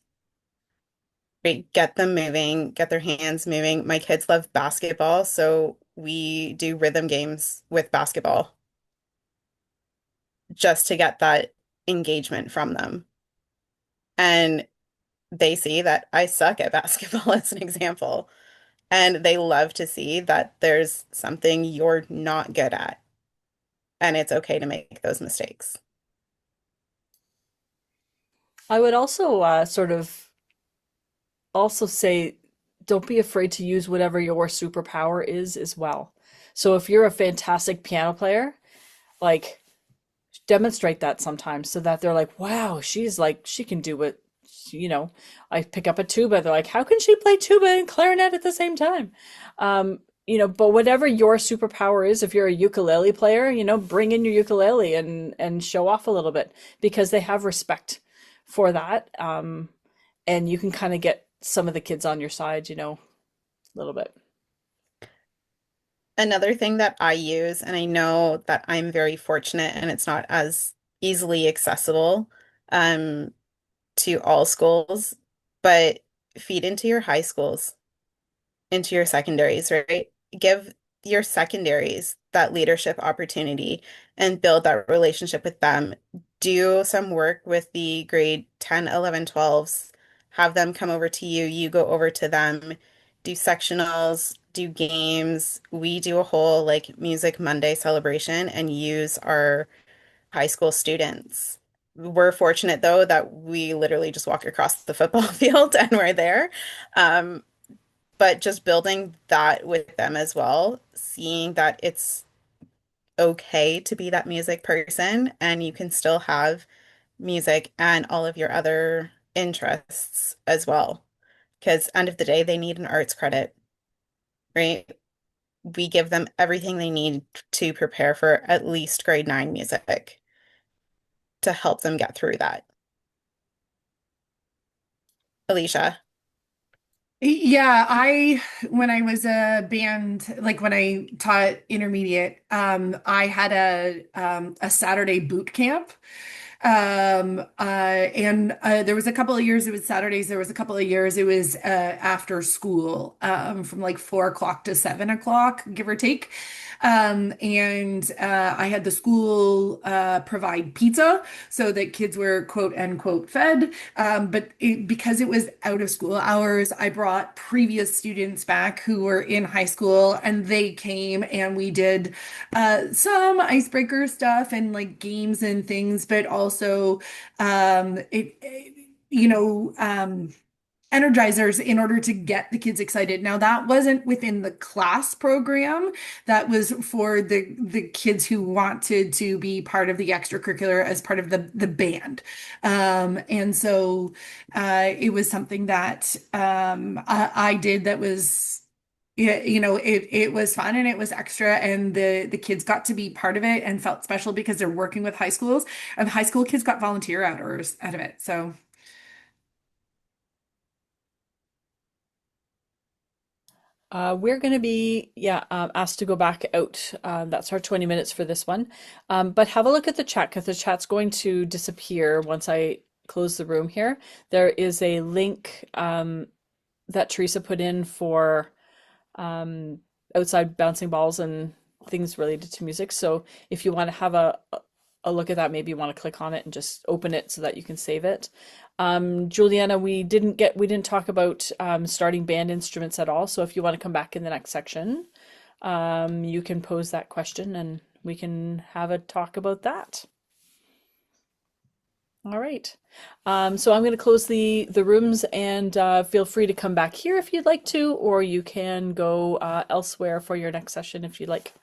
Right? Get them moving, get their hands moving. My kids love basketball, so we do rhythm games with basketball just to get that engagement from them. And they see that I suck at basketball as an example. And they love to see that there's something you're not good at. And it's okay to make those mistakes. I would also sort of also say, don't be afraid to use whatever your superpower is as well. So if you're a fantastic piano player, like, demonstrate that sometimes so that they're like, wow, she's like, she can do what, I pick up a tuba. They're like, how can she play tuba and clarinet at the same time? but whatever your superpower is, if you're a ukulele player, bring in your ukulele and show off a little bit because they have respect for that. And you can kind of get some of the kids on your side, a little bit. Another thing that I use, and I know that I'm very fortunate and it's not as easily accessible um, to all schools, but feed into your high schools, into your secondaries, right? Give your secondaries that leadership opportunity and build that relationship with them. Do some work with the grade 10, 11, 12s. Have them come over to you, you go over to them, do sectionals, do games. We do a whole like Music Monday celebration and use our high school students. We're fortunate though that we literally just walk across the football field and we're there. Um, but just building that with them as well, seeing that it's okay to be that music person and you can still have music and all of your other interests as well. Because end of the day, they need an arts credit, right? We give them everything they need to prepare for at least grade 9 music to help them get through that. Alicia. Yeah, when I was a band, like when I taught intermediate, I had a Saturday boot camp. And there was a couple of years it was Saturdays, there was a couple of years it was after school, from like 4 o'clock to 7 o'clock, give or take. And I had the school provide pizza so that kids were quote unquote fed. Because it was out of school hours, I brought previous students back who were in high school and they came and we did some icebreaker stuff and like games and things, but also you know, energizers in order to get the kids excited. Now that wasn't within the class program. That was for the kids who wanted to be part of the extracurricular as part of the band. And so it was something that I did that was yeah, it was fun and it was extra and the kids got to be part of it and felt special because they're working with high schools and the high school kids got volunteer hours out of it. So We're going to be, yeah, asked to go back out. That's our 20 minutes for this one. But have a look at the chat because the chat's going to disappear once I close the room here. There is a link that Teresa put in for um, outside bouncing balls and things related to music. So if you want to have a look at that, maybe you want to click on it and just open it so that you can save it. Juliana, we didn't talk about starting band instruments at all. So if you want to come back in the next section, you can pose that question and we can have a talk about that. All right. So I'm going to close the rooms and feel free to come back here if you'd like to, or you can go elsewhere for your next session if you'd like.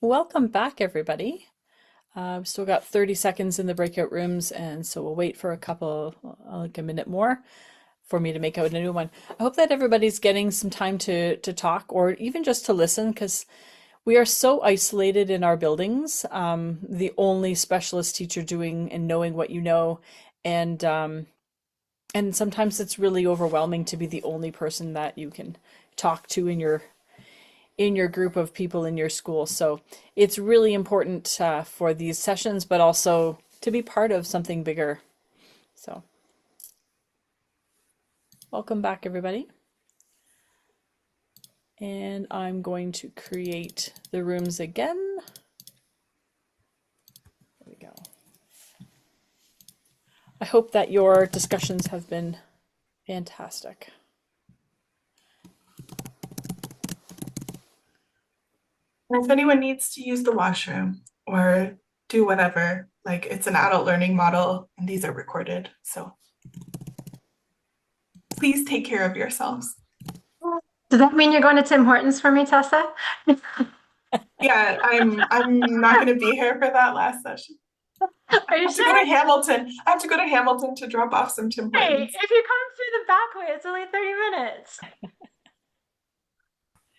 Welcome back, everybody. We've still got 30 seconds in the breakout rooms, and so we'll wait for like a minute more for me to make out a new one. I hope that everybody's getting some time to talk or even just to listen because we are so isolated in our buildings. The only specialist teacher doing and knowing what you know, and sometimes it's really overwhelming to be the only person that you can talk to in your group of people in your school. So it's really important for these sessions, but also to be part of something bigger. So welcome back, everybody. And I'm going to create the rooms again. There we go. I hope that your discussions have been fantastic. And if anyone needs to use the washroom or do whatever, like it's an adult learning model and these are recorded. So please take care of yourselves. Does that mean you're going to Tim Hortons for me, Tessa? Yeah, I'm not going to be here for that last session. Are I you have to sure? go to Hamilton. I have to go to Hamilton to drop off some Tim Hey, Hortons. if you come through the back way, it's only 30 minutes.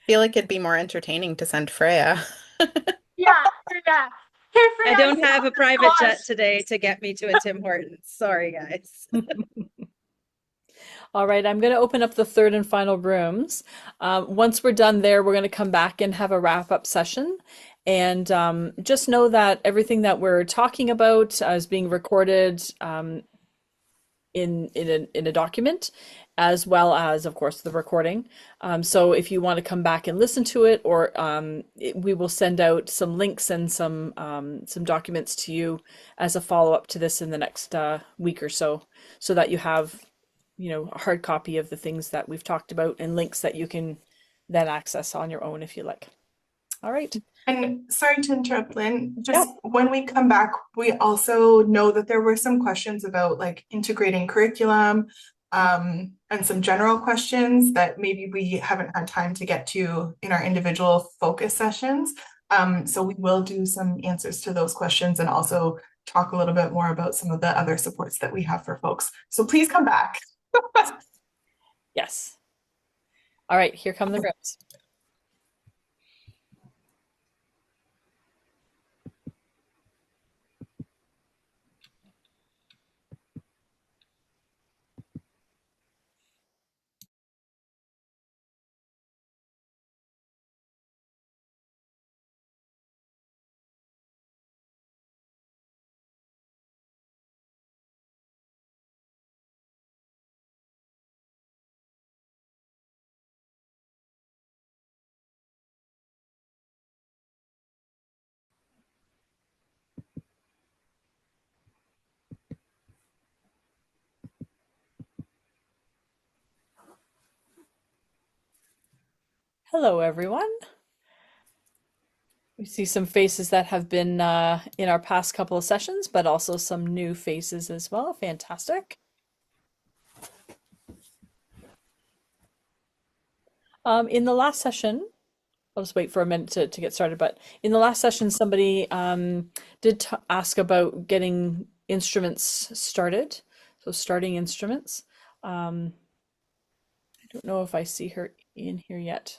Feel like it'd be more entertaining to send Freya. Yeah, yeah. Here, I Freya, don't you have a the private jet squash. today to get me to a Tim Hortons. Sorry, guys. All right, I'm going to open up the third and final rooms. Once we're done there, we're going to come back and have a wrap-up session. And just know that everything that we're talking about is being recorded in a document, as well as, of course, the recording. So if you want to come back and listen to it, or we will send out some links and some documents to you as a follow-up to this in the next week or so, so that you have, you know, a hard copy of the things that we've talked about and links that you can then access on your own if you like. All right. And sorry to interrupt, Lynn. Just Yeah. when we come back, we also know that there were some questions about like integrating curriculum, and some general questions that maybe we haven't had time to get to in our individual focus sessions. So we will do some answers to those questions and also talk a little bit more about some of the other supports that we have for folks. So please come back. Yes. All right, here come the rooms. Hello, everyone. We see some faces that have been in our past couple of sessions, but also some new faces as well. Fantastic. In the last session, I'll just wait for a minute to get started, but in the last session, somebody did ask about getting instruments started. So starting instruments. I don't know if I see her in here yet.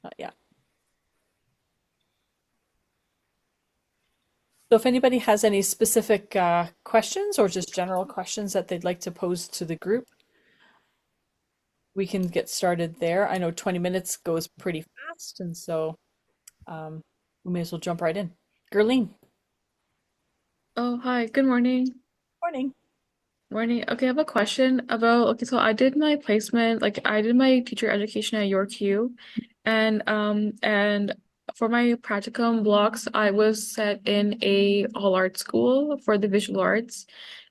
Not yet. So if anybody has any specific questions or just general questions that they'd like to pose to the group, we can get started there. I know 20 minutes goes pretty fast, and so we may as well jump right in. Gerline. Oh, hi. Good morning. Morning. Morning. Okay, I have a question about, okay, so I did my placement, like I did my teacher education at York U, and for my practicum blocks, I was set in a all art school for the visual arts.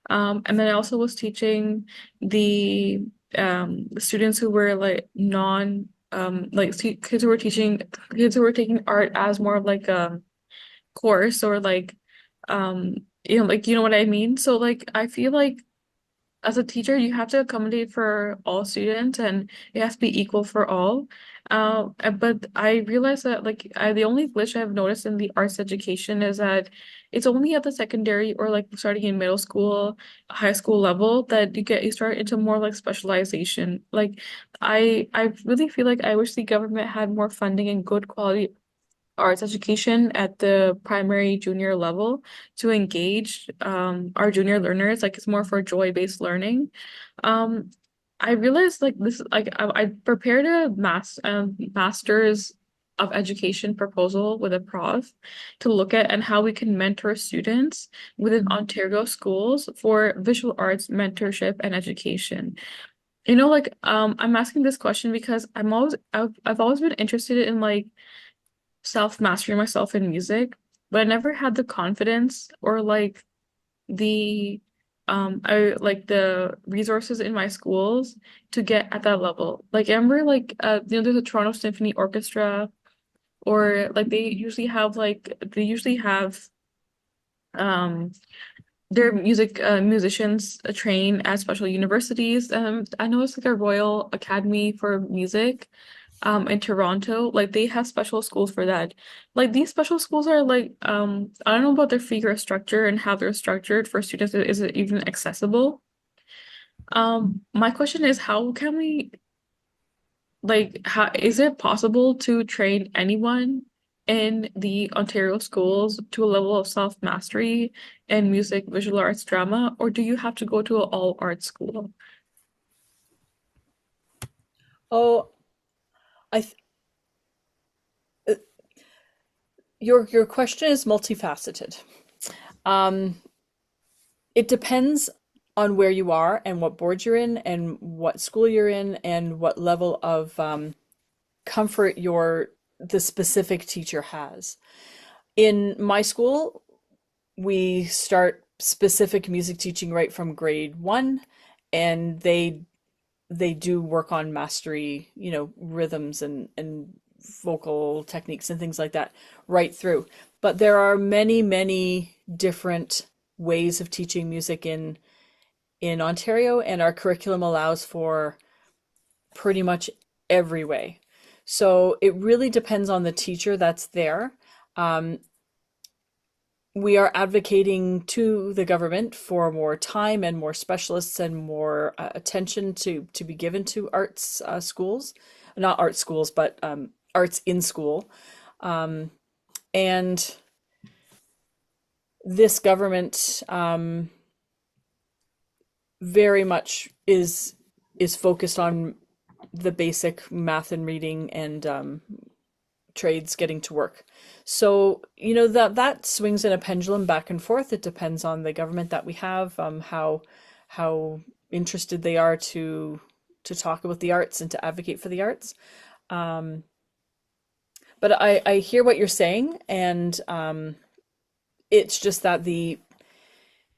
And then I also was teaching the students who were like non like kids who were taking art as more of like a course, or like like you know what I mean? So like I feel like as a teacher you have to accommodate for all students and it has to be equal for all. But I realized that like the only glitch I've noticed in the arts education is that it's only at the secondary or like starting in middle school, high school level that you start into more like specialization. Like I really feel like I wish the government had more funding and good quality arts education at the primary junior level to engage our junior learners. Like it's more for joy-based learning. um I realized like this, like I prepared a master's of education proposal with a prof to look at and how we can mentor students within Ontario schools for visual arts mentorship and education. Like I'm asking this question because I've always been interested in like self-mastering myself in music, but I never had the confidence or like the I like the resources in my schools to get at that level. Like I remember like there's a Toronto Symphony Orchestra, or like they usually have um their musicians train at special universities. I know it's like a Royal Academy for Music in Toronto. Like they have special schools for that. Like these special schools are like I don't know about their figure structure and how they're structured for students. Is it even accessible? My question is, how can we, like, how is it possible to train anyone in the Ontario schools to a level of self-mastery in music, visual arts, drama, or do you have to go to an all art school? Oh, I th your question is multifaceted. Um, it depends on where you are and what board you're in and what school you're in and what level of comfort the specific teacher has. In my school, we start specific music teaching right from grade one, and they do work on mastery, rhythms and vocal techniques and things like that right through. But there are many, many different ways of teaching music in Ontario, and our curriculum allows for pretty much every way. So it really depends on the teacher that's there. Um, we are advocating to the government for more time and more specialists and more attention to be given to arts schools, not art schools, but arts in school. And this government very much is focused on the basic math and reading and trades getting to work. So, that swings in a pendulum back and forth. It depends on the government that we have, how interested they are to talk about the arts and to advocate for the arts. Um, but I hear what you're saying, and it's just that the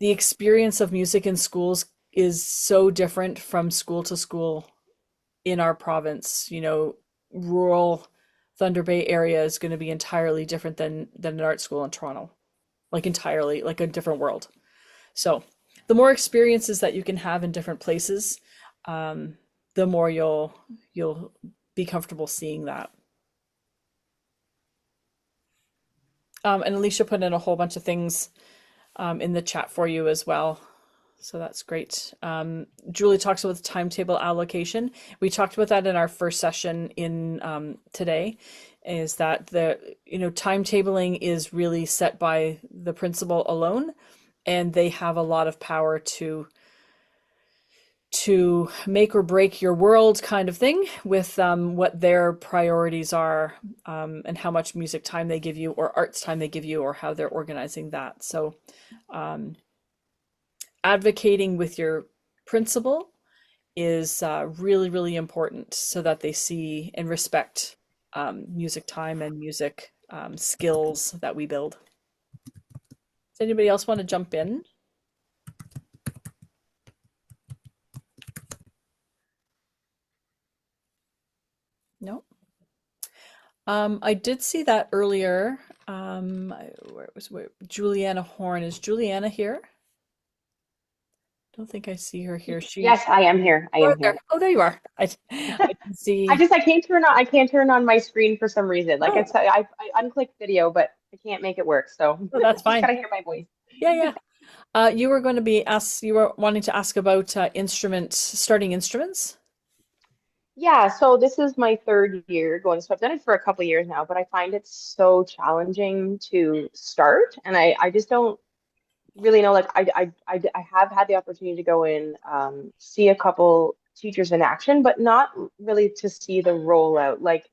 experience of music in schools is so different from school to school in our province. Rural Thunder Bay area is going to be entirely different than an art school in Toronto, like entirely, like a different world. So the more experiences that you can have in different places, the more you'll be comfortable seeing that. And Alicia put in a whole bunch of things in the chat for you as well. So that's great. Julie talks about the timetable allocation. We talked about that in our first session in today, is that the timetabling is really set by the principal alone, and they have a lot of power to make or break your world kind of thing with what their priorities are, and how much music time they give you or arts time they give you or how they're organizing that. So advocating with your principal is really, really important so that they see and respect music time and music skills that we build. Does anybody else want to jump in? No. I did see that earlier. Where Juliana Horn? Is Juliana here? Don't think I see her here. Yes, I am here. I am here. Oh, there you are. I can see. I can't turn on my screen for some reason. Like Oh. I unclicked video, but I can't make it work. So Oh, that's fine. Just gotta hear my voice. Yeah. You were going to be asked. You were wanting to ask about starting instruments. Yeah, so this is my third year going. So I've done it for a couple years now, but I find it so challenging to start, and I just don't really know. Like I have had the opportunity to go in, see a couple teachers in action, but not really to see the rollout. Like,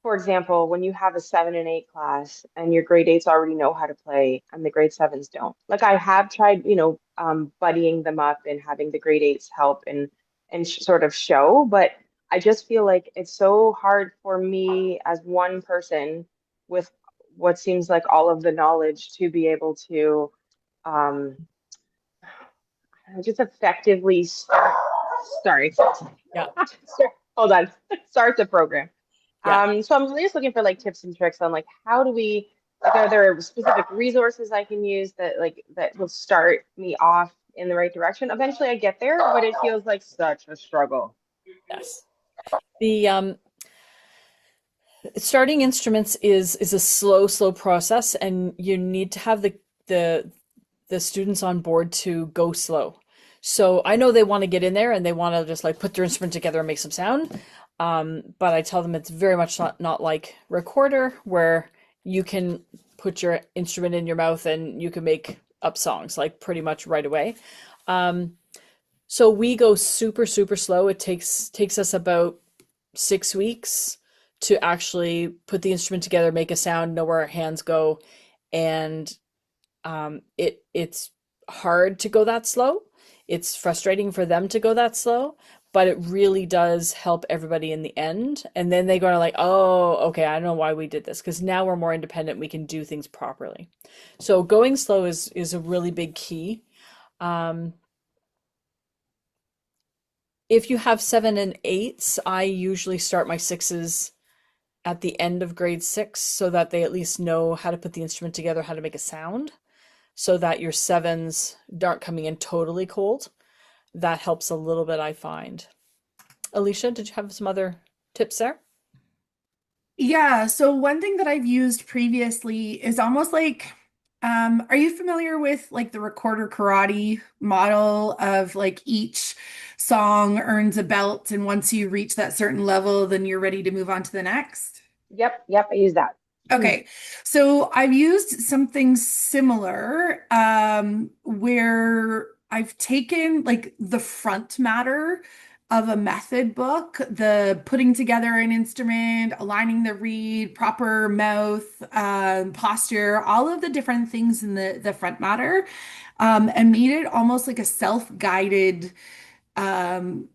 for example, when you have a 7 and 8 class and your grade eights already know how to play and the grade sevens don't. Like I have tried, buddying them up and having the grade eights help and sort of show, but I just feel like it's so hard for me as one person with what seems like all of the knowledge to be able to um, just effectively start, sorry, Yeah, hold on, start the program. yeah. So I'm really just looking for like tips and tricks on like how do we, like, are there specific resources I can use that like that will start me off in the right direction? Eventually I get there, but it feels like such a struggle. Yes. The starting instruments is a slow process, and you need to have the students on board to go slow. So I know they want to get in there and they want to just like put their instrument together and make some sound. But I tell them it's very much not like recorder where you can put your instrument in your mouth and you can make up songs like pretty much right away. So we go super slow. It takes us about 6 weeks to actually put the instrument together, make a sound, know where our hands go, and it's hard to go that slow. It's frustrating for them to go that slow, but it really does help everybody in the end. And then they go like, oh, okay, I don't know why we did this, because now we're more independent. We can do things properly. So going slow is a really big key. If you have 7 and 8s, I usually start my 6s at the end of grade 6 so that they at least know how to put the instrument together, how to make a sound, so that your 7s aren't coming in totally cold. That helps a little bit, I find. Alicia, did you have some other tips there? Yeah, so one thing that I've used previously is almost like, are you familiar with like the recorder karate model of like each song earns a belt, and once you reach that certain level, then you're ready to move on to the next? Yep, I use that. Okay, so I've used something similar where I've taken like the front matter of a method book, the putting together an instrument, aligning the reed, proper mouth, posture, all of the different things in the front matter, and made it almost like a self-guided um,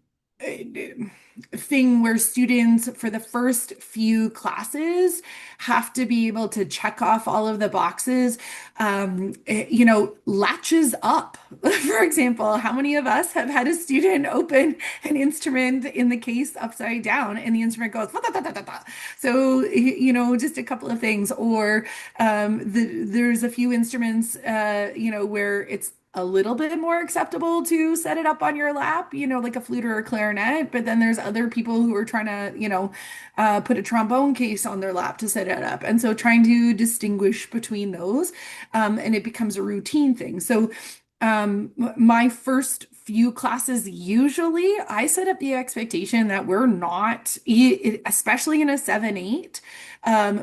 thing where students for the first few classes have to be able to check off all of the boxes. Latches up. For example, how many of us have had a student open an instrument in the case upside down and the instrument goes "Da, da, da, da, da." So, just a couple of things. Or there's a few instruments, where it's a little bit more acceptable to set it up on your lap, like a flute or a clarinet. But then there's other people who are trying to, put a trombone case on their lap to set it up. And so trying to distinguish between those, and it becomes a routine thing. So my first few classes, usually I set up the expectation that we're not, especially in a 7-8,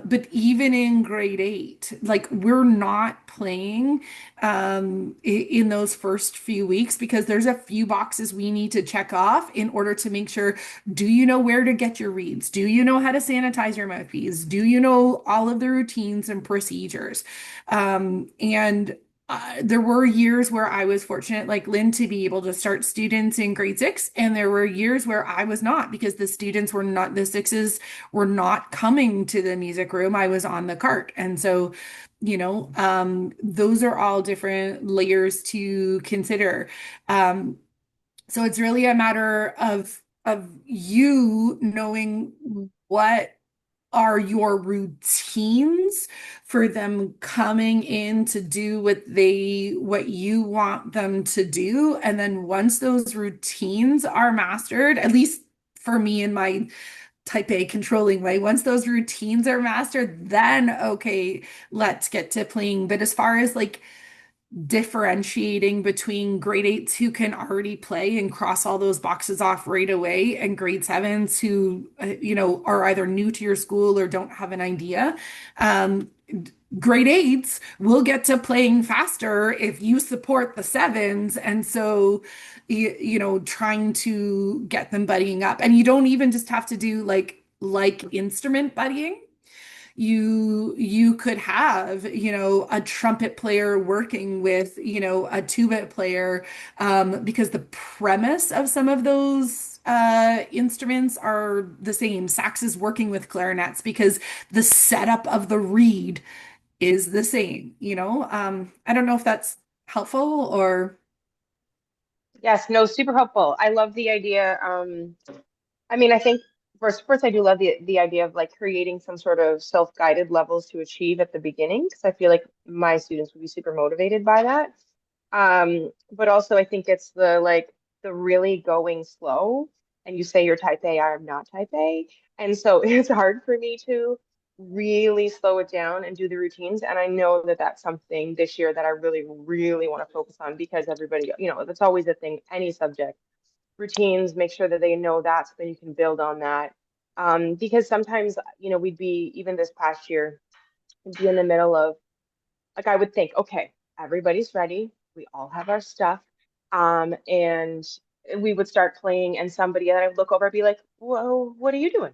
but even in grade 8, like we're not playing in those first few weeks, because there's a few boxes we need to check off in order to make sure, do you know where to get your reeds? Do you know how to sanitize your mouthpiece? Do you know all of the routines and procedures? And there were years where I was fortunate, like Lynn, to be able to start students in grade 6. And there were years where I was not, because the 6s were not coming to the music room. I was on the cart. And so, those are all different layers to consider. So it's really a matter of you knowing what are your routines for them coming in to do what you want them to do. And then once those routines are mastered, at least for me in my type A controlling way, once those routines are mastered, then okay, let's get to playing. But as far as like differentiating between grade 8s who can already play and cross all those boxes off right away, and grade 7s who are either new to your school or don't have an idea, grade 8s will get to playing faster if you support the 7s. And so trying to get them buddying up, and you don't even just have to do like instrument buddying. You could have, a trumpet player working with, a tuba player, because the premise of some of those instruments are the same. Sax is working with clarinets because the setup of the reed is the same, you know? I don't know if that's helpful or Yes, no, super helpful. I love the idea. I mean, I think first I do love the idea of like creating some sort of self-guided levels to achieve at the beginning, because I feel like my students would be super motivated by that. But also I think it's the really going slow. And you say you're type A, I am not type A. And so it's hard for me to really slow it down and do the routines. And I know that that's something this year that I really, really want to focus on, because everybody, you know, that's always a thing, any subject routines, make sure that they know that so that you can build on that. Because sometimes, you know, we'd be, even this past year, we'd be in the middle of, like, I would think, okay, everybody's ready. We all have our stuff. And we would start playing, and somebody, and I would look over and be like, whoa, what are you doing?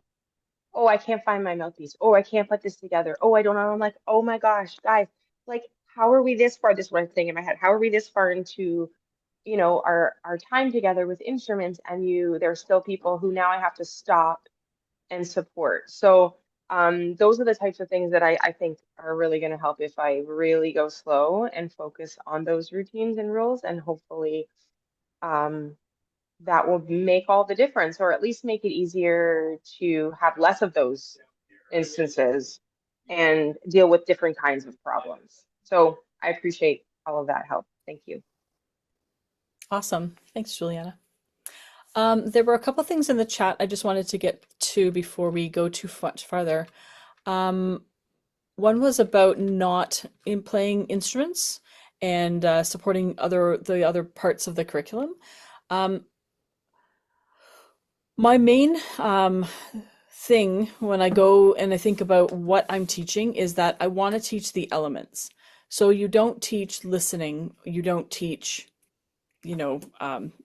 Oh, I can't find my mouthpiece. Oh, I can't put this together. Oh, I don't know. I'm like, oh my gosh, guys, like, how are we this far? This is what I'm thinking in my head. How are we this far into, you know, our time together with instruments, and there's still people who now I have to stop and support. So those are the types of things that I think are really going to help if I really go slow and focus on those routines and rules, and hopefully um, that will make all the difference, or at least make it easier to have less of those instances and deal with different kinds of problems. So I appreciate all of that help. Thank you. Awesome. Thanks, Juliana. There were a couple things in the chat I just wanted to get to before we go too much farther. One was about not in playing instruments and supporting the other parts of the curriculum. My main thing when I go and I think about what I'm teaching is that I want to teach the elements. So you don't teach listening, you don't teach, you know,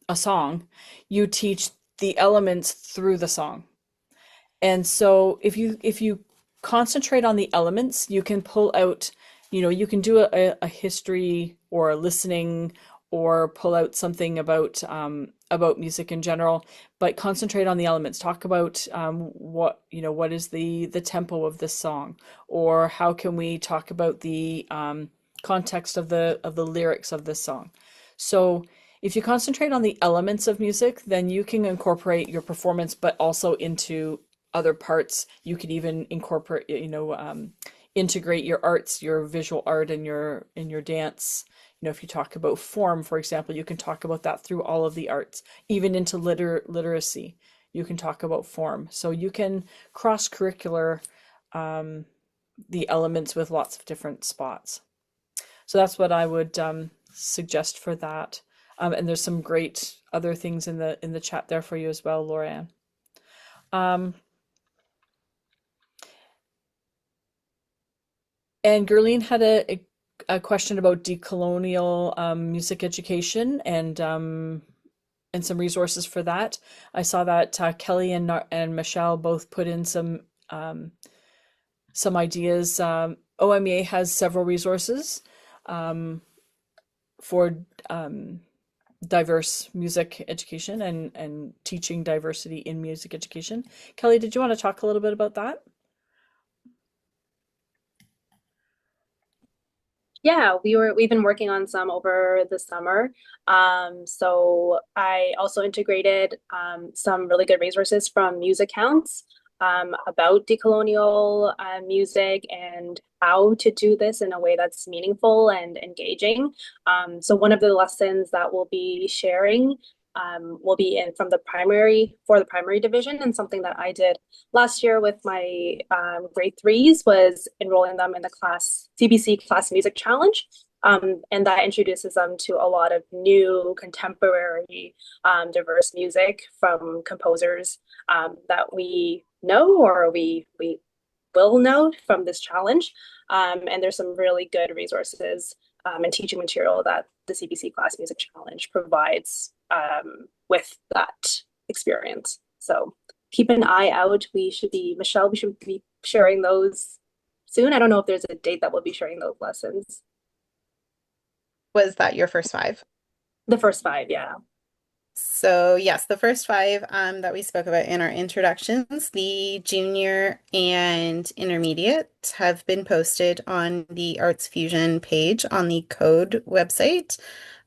a song, you teach the elements through the song. And so if you concentrate on the elements, you can pull out, you know, you can do a history or a listening, or pull out something about music in general, but concentrate on the elements. Talk about what, you know, what is the tempo of this song, or how can we talk about the context of the lyrics of this song. So if you concentrate on the elements of music, then you can incorporate your performance, but also into other parts. You could even incorporate, you know, integrate your arts, your visual art, and your dance. You know, if you talk about form, for example, you can talk about that through all of the arts, even into literacy. You can talk about form. So you can cross-curricular the elements with lots of different spots. So that's what I would suggest for that. And there's some great other things in the chat there for you as well, Laura Ann. And Gerline had a question about decolonial music education and some resources for that. I saw that Kelly and Michelle both put in some ideas. OMEA has several resources for diverse music education and teaching diversity in music education. Kelly, did you want to talk a little bit about that? Yeah, we've been working on some over the summer. So I also integrated some really good resources from Music Counts about decolonial music and how to do this in a way that's meaningful and engaging. So one of the lessons that we'll be sharing will be for the primary division, and something that I did last year with my grade threes was enrolling them in the CBC Class Music Challenge. And that introduces them to a lot of new contemporary diverse music from composers that we know, or we will know from this challenge. And there's some really good resources and teaching material that the CBC Class Music Challenge provides with that experience. So keep an eye out. Michelle, we should be sharing those soon. I don't know if there's a date that we'll be sharing those lessons. Was that your first 5? The first 5, yeah. So yes, the first five that we spoke about in our introductions, the junior and intermediate have been posted on the ArtFusion page on the Code website.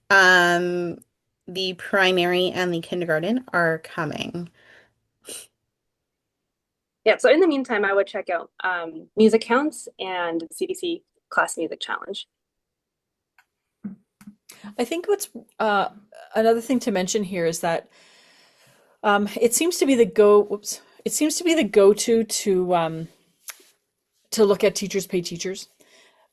Um, the primary and the kindergarten are coming. Yeah, so in the meantime, I would check out music counts and CBC Class Music Challenge. I think what's another thing to mention here is that it seems to be the go-to to look at teachers pay teachers,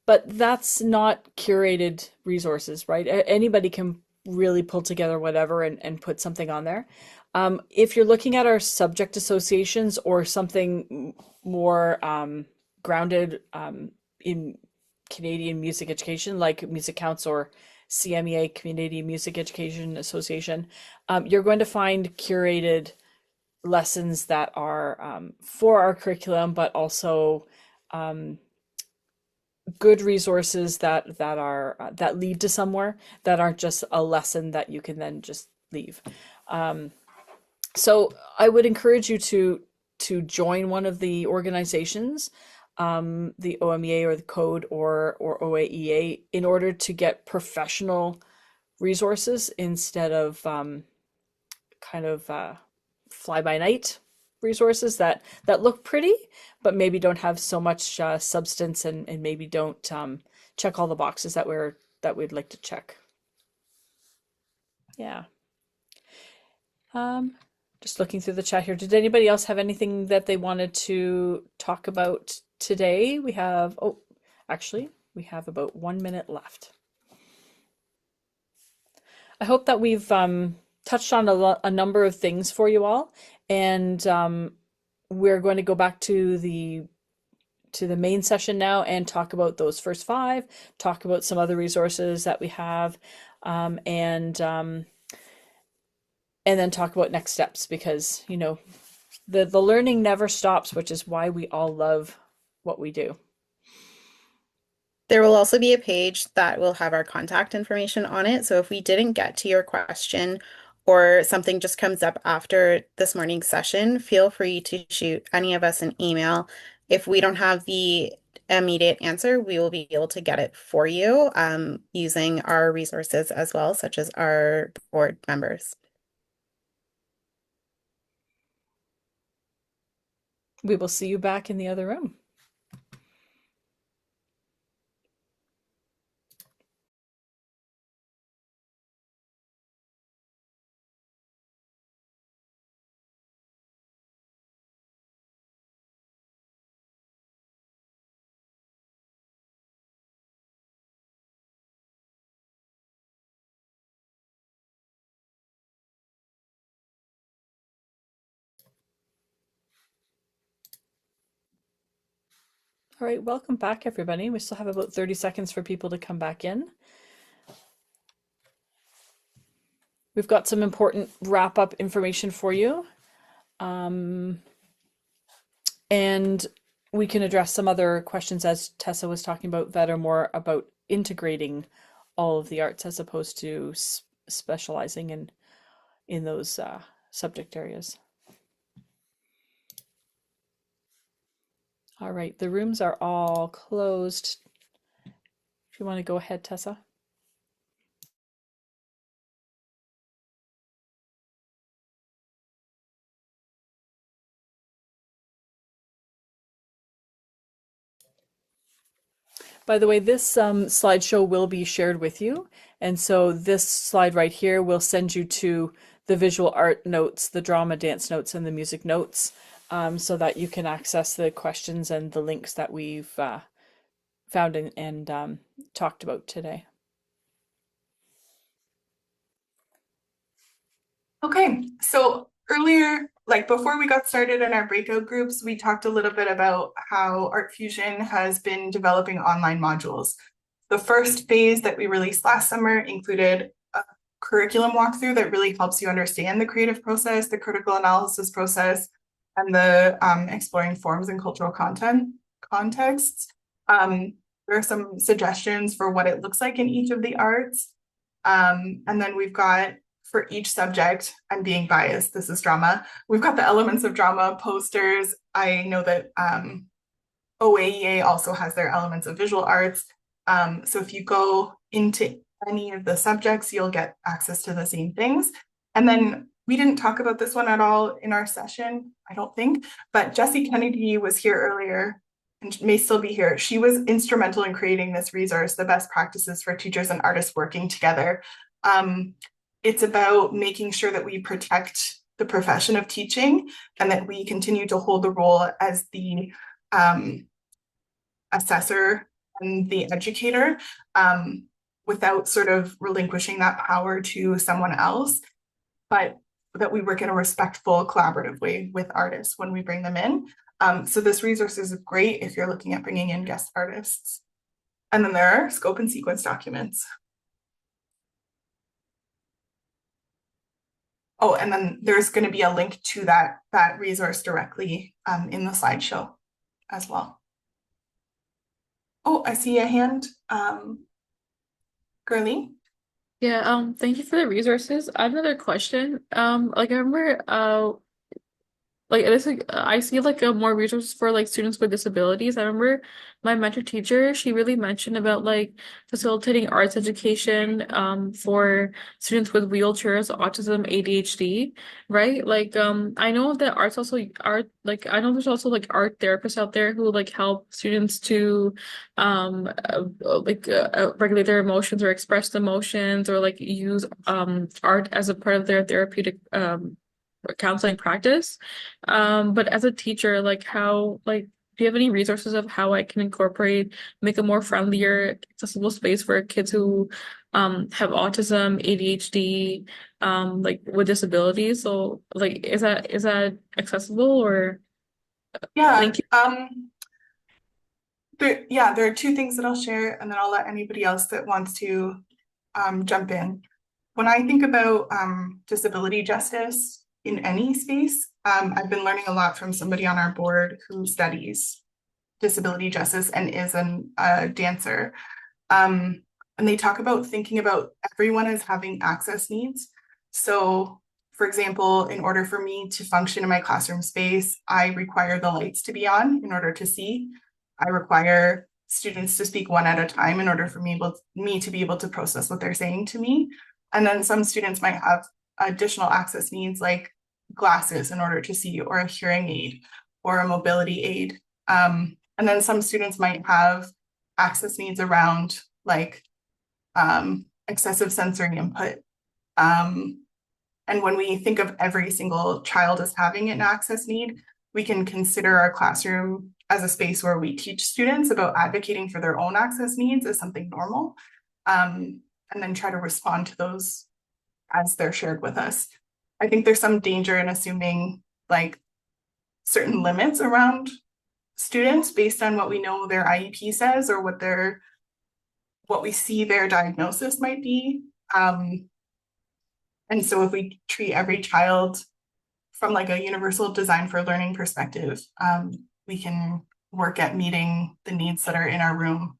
but that's not curated resources, right? Anybody can really pull together whatever and put something on there. If you're looking at our subject associations or something more grounded in Canadian music education, like Music Counts or CMEA, Canadian Music Education Association, you're going to find curated lessons that are for our curriculum, but also good resources that lead to somewhere, that aren't just a lesson that you can then just leave. So I would encourage you to join one of the organizations, the OMEA or the Code or OAEA, in order to get professional resources instead of kind of fly by night resources that look pretty but maybe don't have so much substance and maybe don't check all the boxes that we'd like to check. Yeah. Just looking through the chat here. Did anybody else have anything that they wanted to talk about today? We have, oh, actually, we have about 1 minute left. I hope that we've touched on a number of things for you all, and we're going to go back to the main session now and talk about those first five, talk about some other resources that we have, and then talk about next steps, because you know the learning never stops, which is why we all love what we do. There will also be a page that will have our contact information on it. So if we didn't get to your question or something just comes up after this morning's session, feel free to shoot any of us an email. If we don't have the immediate answer, we will be able to get it for you using our resources as well, such as our board members. We will see you back in the other room. All right, welcome back, everybody. We still have about 30 seconds for people to come back in. We've got some important wrap-up information for you. And we can address some other questions, as Tessa was talking about, that are more about integrating all of the arts as opposed to specializing in those subject areas. All right, the rooms are all closed. If you want to go ahead, Tessa. By the way, this slideshow will be shared with you. And so this slide right here will send you to the visual art notes, the drama dance notes, and the music notes, so that you can access the questions and the links that we've found and talked about today. Okay, so earlier, like before we got started in our breakout groups, we talked a little bit about how ArtFusion has been developing online modules. The first phase that we released last summer included a curriculum walkthrough that really helps you understand the creative process, the critical analysis process, and the exploring forms and cultural contexts. There are some suggestions for what it looks like in each of the arts. And then we've got for each subject, I'm being biased, this is drama. We've got the elements of drama posters. I know that OAEA also has their elements of visual arts. So if you go into any of the subjects, you'll get access to the same things. And then we didn't talk about this one at all in our session, I don't think, but Jessie Kennedy was here earlier and may still be here. She was instrumental in creating this resource, the best practices for teachers and artists working together. It's about making sure that we protect the profession of teaching and that we continue to hold the role as the assessor and the educator without sort of relinquishing that power to someone else, but that we work in a respectful, collaborative way with artists when we bring them in. So this resource is great if you're looking at bringing in guest artists. And then there are scope and sequence documents. Oh, and then there's going to be a link to that resource directly in the slideshow as well. Oh, I see a hand. Girly? Yeah, thank you for the resources. I have another question. Like I remember like this like I see like more resources for like students with disabilities. I remember my mentor teacher, she really mentioned about like facilitating arts education for students with wheelchairs, autism, ADHD, right? Like I know that arts also art like I know there's also like art therapists out there who like help students to regulate their emotions or express emotions or like use art as a part of their therapeutic counseling practice. But as a teacher, like how, like, do you have any resources of how I can incorporate, make a more friendlier, accessible space for kids who have autism, ADHD, like with disabilities? So like is that accessible or Yeah, thank you. there are two things that I'll share, and then I'll let anybody else that wants to jump in. When I think about disability justice in any space, I've been learning a lot from somebody on our board who studies disability justice and is a dancer. And they talk about thinking about everyone as having access needs. So, for example, in order for me to function in my classroom space, I require the lights to be on in order to see. I require students to speak one at a time in order for me to be able to process what they're saying to me. And then some students might have additional access needs like glasses in order to see, or a hearing aid, or a mobility aid. And then some students might have access needs around like excessive sensory input. And when we think of every single child as having an access need, we can consider our classroom as a space where we teach students about advocating for their own access needs as something normal, and then try to respond to those as they're shared with us. I think there's some danger in assuming like certain limits around students based on what we know their IEP says or what we see their diagnosis might be. And so if we treat every child from like a universal design for learning perspective, we can work at meeting the needs that are in our room.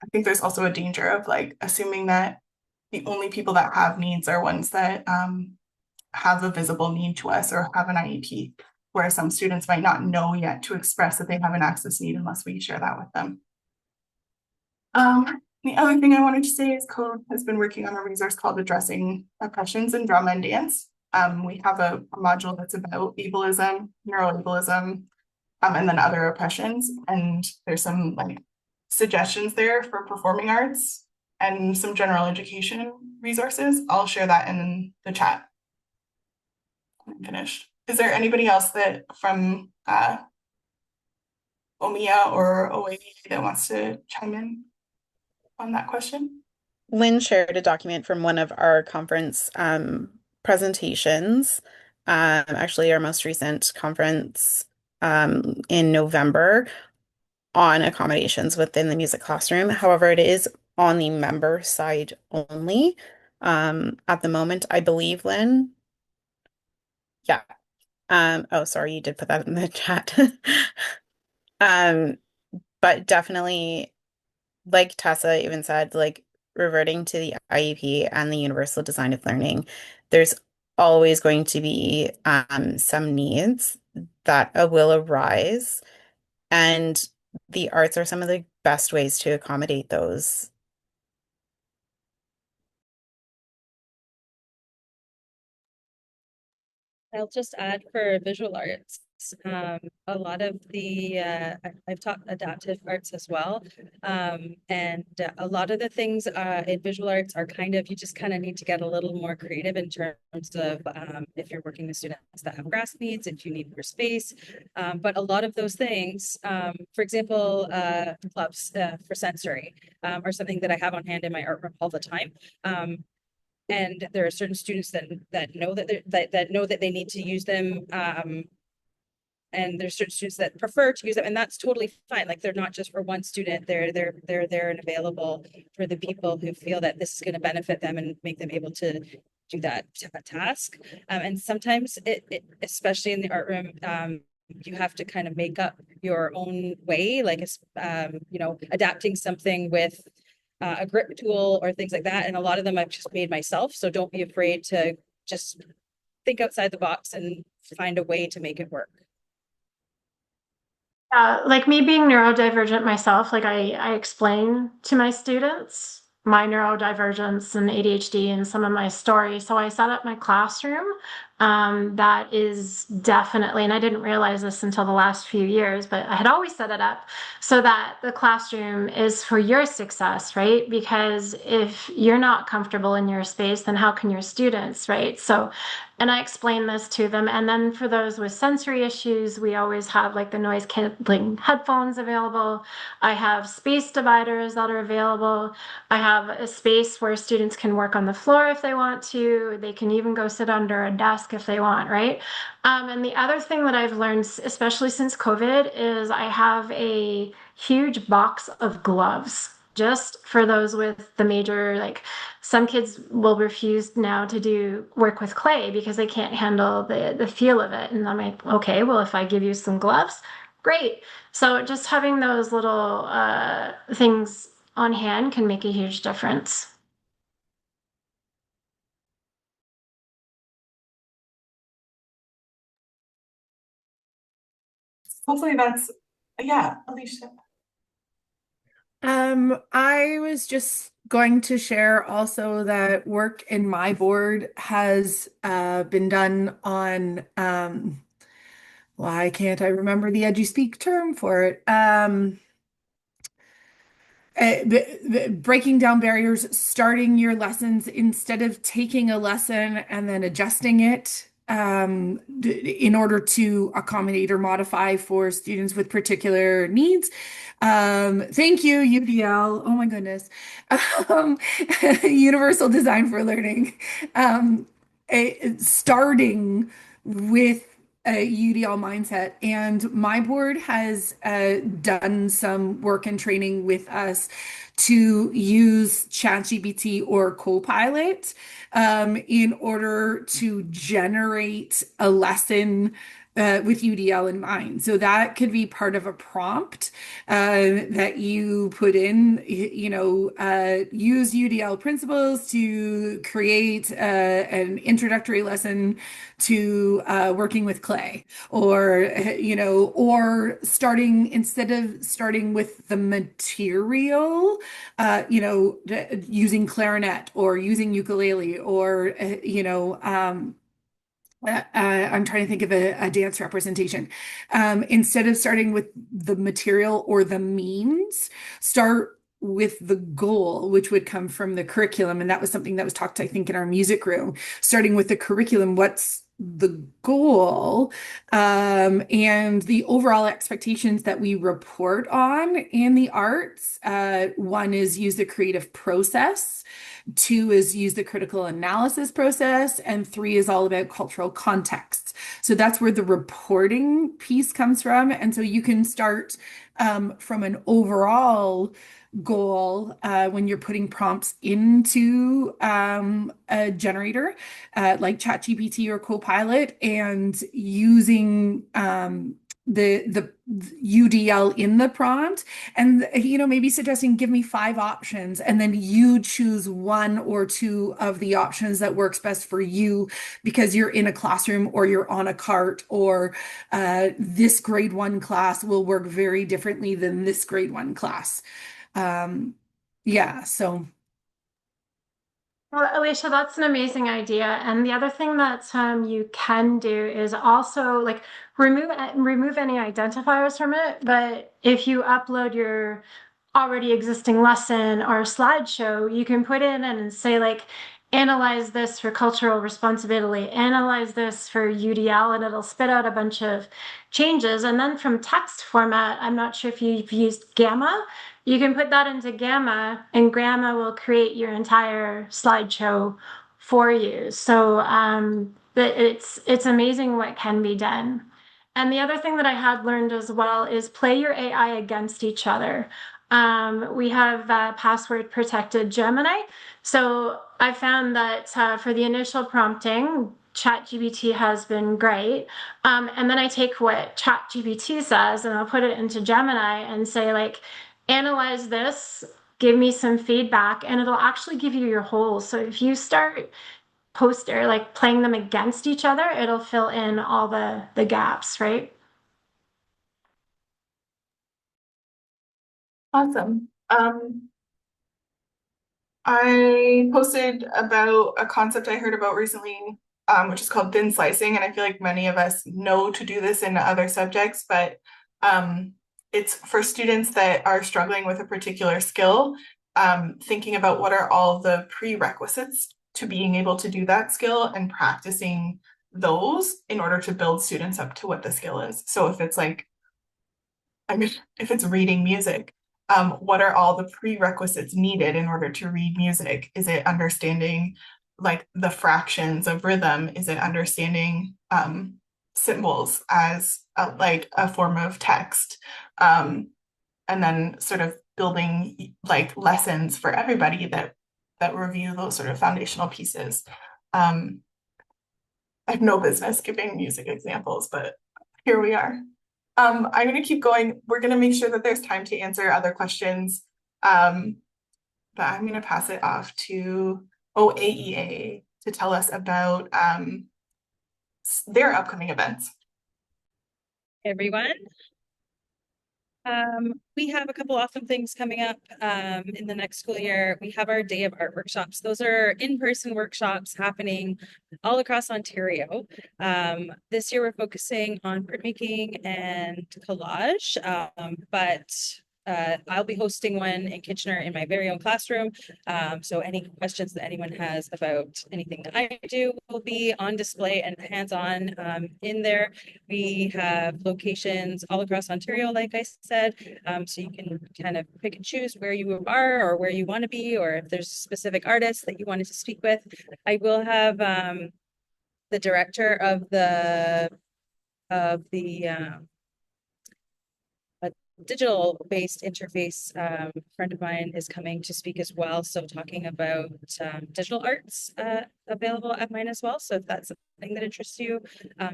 I think there's also a danger of like assuming that the only people that have needs are ones that have a visible need to us or have an IEP, whereas some students might not know yet to express that they have an access need unless we share that with them. The other thing I wanted to say is Code has been working on a resource called Addressing Oppressions in Drama and Dance. We have a module that's about ableism, neuroableism, and then other oppressions. And there's some like suggestions there for performing arts and some general education resources. I'll share that in the chat. I'm finished. Is there anybody else that from OMEA or OAEA that wants to chime in on that question? Lynn shared a document from one of our conference presentations, actually our most recent conference in November on accommodations within the music classroom. However, it is on the member side only at the moment, I believe, Lynn. Yeah. Oh, sorry, you did put that in the chat. But definitely, like Tessa even said, like reverting to the IEP and the universal design of learning there's always going to be some needs that will arise, and the arts are some of the best ways to accommodate those. I'll just add for visual arts, a lot of the I've taught adaptive arts as well, and a lot of the things in visual arts are kind of you just kind of need to get a little more creative in terms of if you're working with students that have grasp needs, if you need more space, but a lot of those things, for example, clubs for sensory are something that I have on hand in my art room all the time. And there are certain students that know that know that they need to use them, and there's certain students that prefer to use them, and that's totally fine. Like they're not just for one student; they're there and available for the people who feel that this is going to benefit them and make them able to do that task. And sometimes especially in the art room, you have to kind of make up your own way, like adapting something with a grip tool or things like that. And a lot of them I've just made myself. So don't be afraid to just think outside the box and find a way to make it work. Like me being neurodivergent myself, like I explain to my students my neurodivergence and ADHD and some of my story. So I set up my classroom. That is definitely, and I didn't realize this until the last few years, but I had always set it up so that the classroom is for your success, right? Because if you're not comfortable in your space, then how can your students, right? So, and I explain this to them. And then for those with sensory issues, we always have like the noise canceling headphones available. I have space dividers that are available. I have a space where students can work on the floor if they want to. They can even go sit under a desk if they want, right? And the other thing that I've learned, especially since COVID, is I have a huge box of gloves just for those with the major, like some kids will refuse now to do work with clay because they can't handle the feel of it. And I'm like, okay, well, if I give you some gloves, great. So just having those little things on hand can make a huge difference. Hopefully that's, yeah, Alicia. I was just going to share also that work in my board has been done on why can't I remember the EduSpeak term for it? Breaking down barriers, starting your lessons instead of taking a lesson and then adjusting it in order to accommodate or modify for students with particular needs. Thank you, UDL. Oh my goodness. Um, Universal Design for Learning. Starting with a UDL mindset. And my board has done some work and training with us to use ChatGPT or Copilot in order to generate a lesson with UDL in mind. So that could be part of a prompt that you put in, use UDL principles to create an introductory lesson to working with clay, or, or instead of starting with the material, using clarinet or using ukulele or, I'm trying to think of a dance representation. Instead of starting with the material or the means, start with the goal, which would come from the curriculum. And that was something that was talked, I think, in our music room. Starting with the curriculum, what's the goal and the overall expectations that we report on in the arts. One is use the creative process. Two is use the critical analysis process, and three is all about cultural context. So that's where the reporting piece comes from. And so you can start from an overall goal when you're putting prompts into a generator like ChatGPT or Copilot, and using the UDL in the prompt, and maybe suggesting give me 5 options, and then you choose 1 or 2 of the options that works best for you because you're in a classroom or you're on a cart, or this grade 1 class will work very differently than this grade 1 class. Yeah, so. Well, Alicia, that's an amazing idea. And the other thing that you can do is also like remove any identifiers from it. But if you upload your already existing lesson or slideshow, you can put it in and say like, analyze this for cultural responsibility, analyze this for UDL, and it'll spit out a bunch of changes. And then from text format, I'm not sure if you've used Gamma. You can put that into Gamma, and Gamma will create your entire slideshow for you. So it's amazing what can be done. And the other thing that I had learned as well is play your AI against each other. We have password protected Gemini. So I found that for the initial prompting, ChatGPT has been great. And then I take what ChatGPT says and I'll put it into Gemini and say like, analyze this, give me some feedback, and it'll actually give you your holes. So if you start like playing them against each other, it'll fill in all the gaps, right? Awesome. I posted about a concept I heard about recently, which is called thin slicing, and I feel like many of us know to do this in other subjects, but it's for students that are struggling with a particular skill, thinking about what are all the prerequisites to being able to do that skill and practicing those in order to build students up to what the skill is. So if it's like, if it's reading music, what are all the prerequisites needed in order to read music? Is it understanding like the fractions of rhythm? Is it understanding symbols as like a form of text? And then sort of building like lessons for everybody that review those sort of foundational pieces. I have no business giving music examples, but here we are. I'm going to keep going. We're going to make sure that there's time to answer other questions. But I'm going to pass it off to OAEA to tell us about their upcoming events. Hey, everyone. We have a couple awesome things coming up in the next school year. We have our Day of Art workshops. Those are in-person workshops happening all across Ontario. This year we're focusing on printmaking and collage, but I'll be hosting one in Kitchener in my very own classroom. So any questions that anyone has about anything that I do will be on display and hands-on in there. We have locations all across Ontario, like I said, so you can kind of pick and choose where you are or where you want to be, or if there's specific artists that you wanted to speak with. I will have the director of the digital-based interface friend of mine is coming to speak as well. So talking about digital arts available at mine as well. So if that's something that interests you,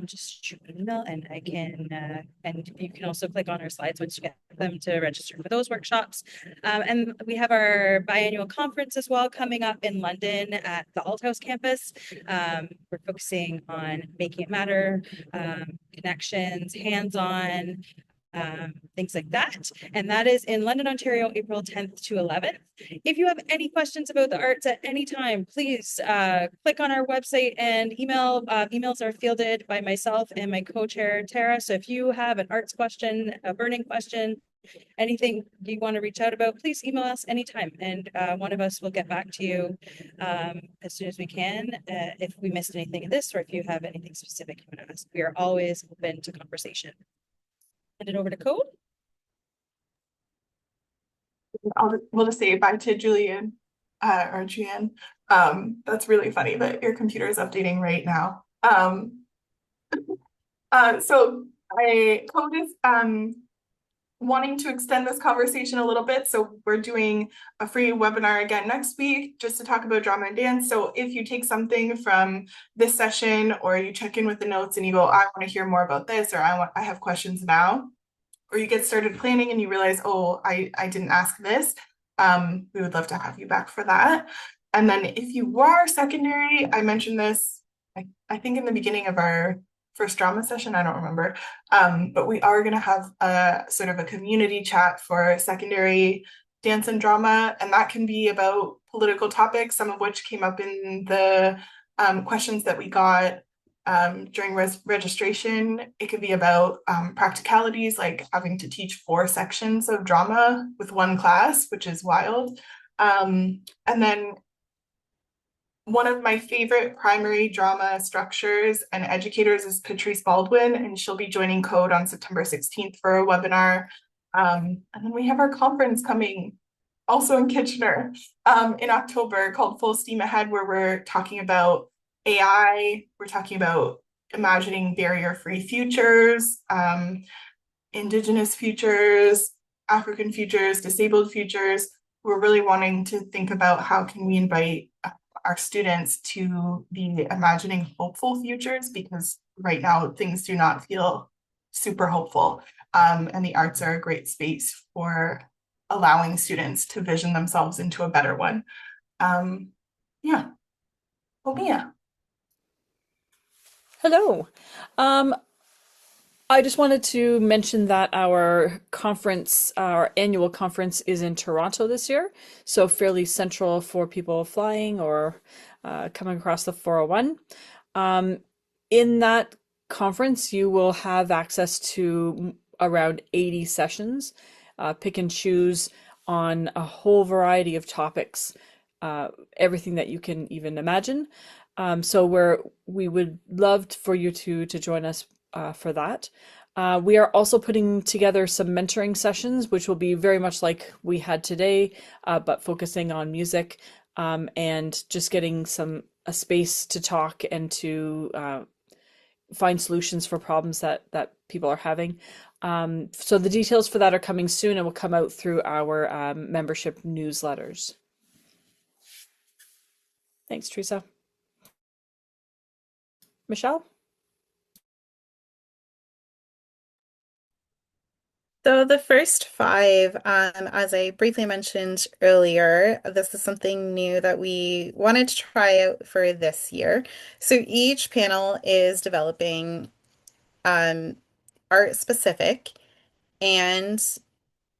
just shoot me an email and I can, and you can also click on our slides once you get them to register for those workshops. And we have our biannual conference as well coming up in London at the Althouse campus. We're focusing on making it matter, connections, hands-on, things like that. And that is in London, Ontario, April 10th to 11th. If you have any questions about the arts at any time, please click on our website and email. Emails are fielded by myself and my co-chair, Tara. So if you have an arts question, a burning question, anything you want to reach out about, please email us anytime. And one of us will get back to you as soon as we can if we missed anything in this or if you have anything specific you want to ask. We are always open to conversation. Hand it over to Code. We'll just say bye to Julian or Julian. That's really funny that your computer is updating right now. So Code is wanting to extend this conversation a little bit. So we're doing a free webinar again next week just to talk about drama and dance. So if you take something from this session or you check in with the notes and you go, I want to hear more about this, or I have questions now, or you get started planning and you realize, oh, I didn't ask this, we would love to have you back for that. And then if you are secondary, I mentioned this, I think in the beginning of our first drama session, I don't remember, but we are going to have a sort of a community chat for secondary dance and drama, and that can be about political topics, some of which came up in the questions that we got during registration. It could be about practicalities, like having to teach 4 sections of drama with one class, which is wild. And then one of my favorite primary drama structures and educators is Patrice Baldwin, and she'll be joining Code on September 16th for a webinar. And then we have our conference coming also in Kitchener in October called Full Steam Ahead, where we're talking about AI, we're talking about imagining barrier-free futures, Indigenous futures, African futures, disabled futures. We're really wanting to think about how can we invite our students to be imagining hopeful futures, because right now things do not feel super hopeful. And the arts are a great space for allowing students to vision themselves into a better one. Yeah. OMEA. Hello. I just wanted to mention that our conference, our annual conference, is in Toronto this year, so fairly central for people flying or coming across the 401. In that conference, you will have access to around 80 sessions, pick and choose on a whole variety of topics, everything that you can even imagine. So we would love for you to join us for that. We are also putting together some mentoring sessions, which will be very much like we had today, but focusing on music, and just getting a space to talk and to find solutions for problems that people are having. So the details for that are coming soon and will come out through our membership newsletters. Thanks, Teresa. Michelle? So the first 5, as I briefly mentioned earlier, this is something new that we wanted to try out for this year. So each panel is developing art specific and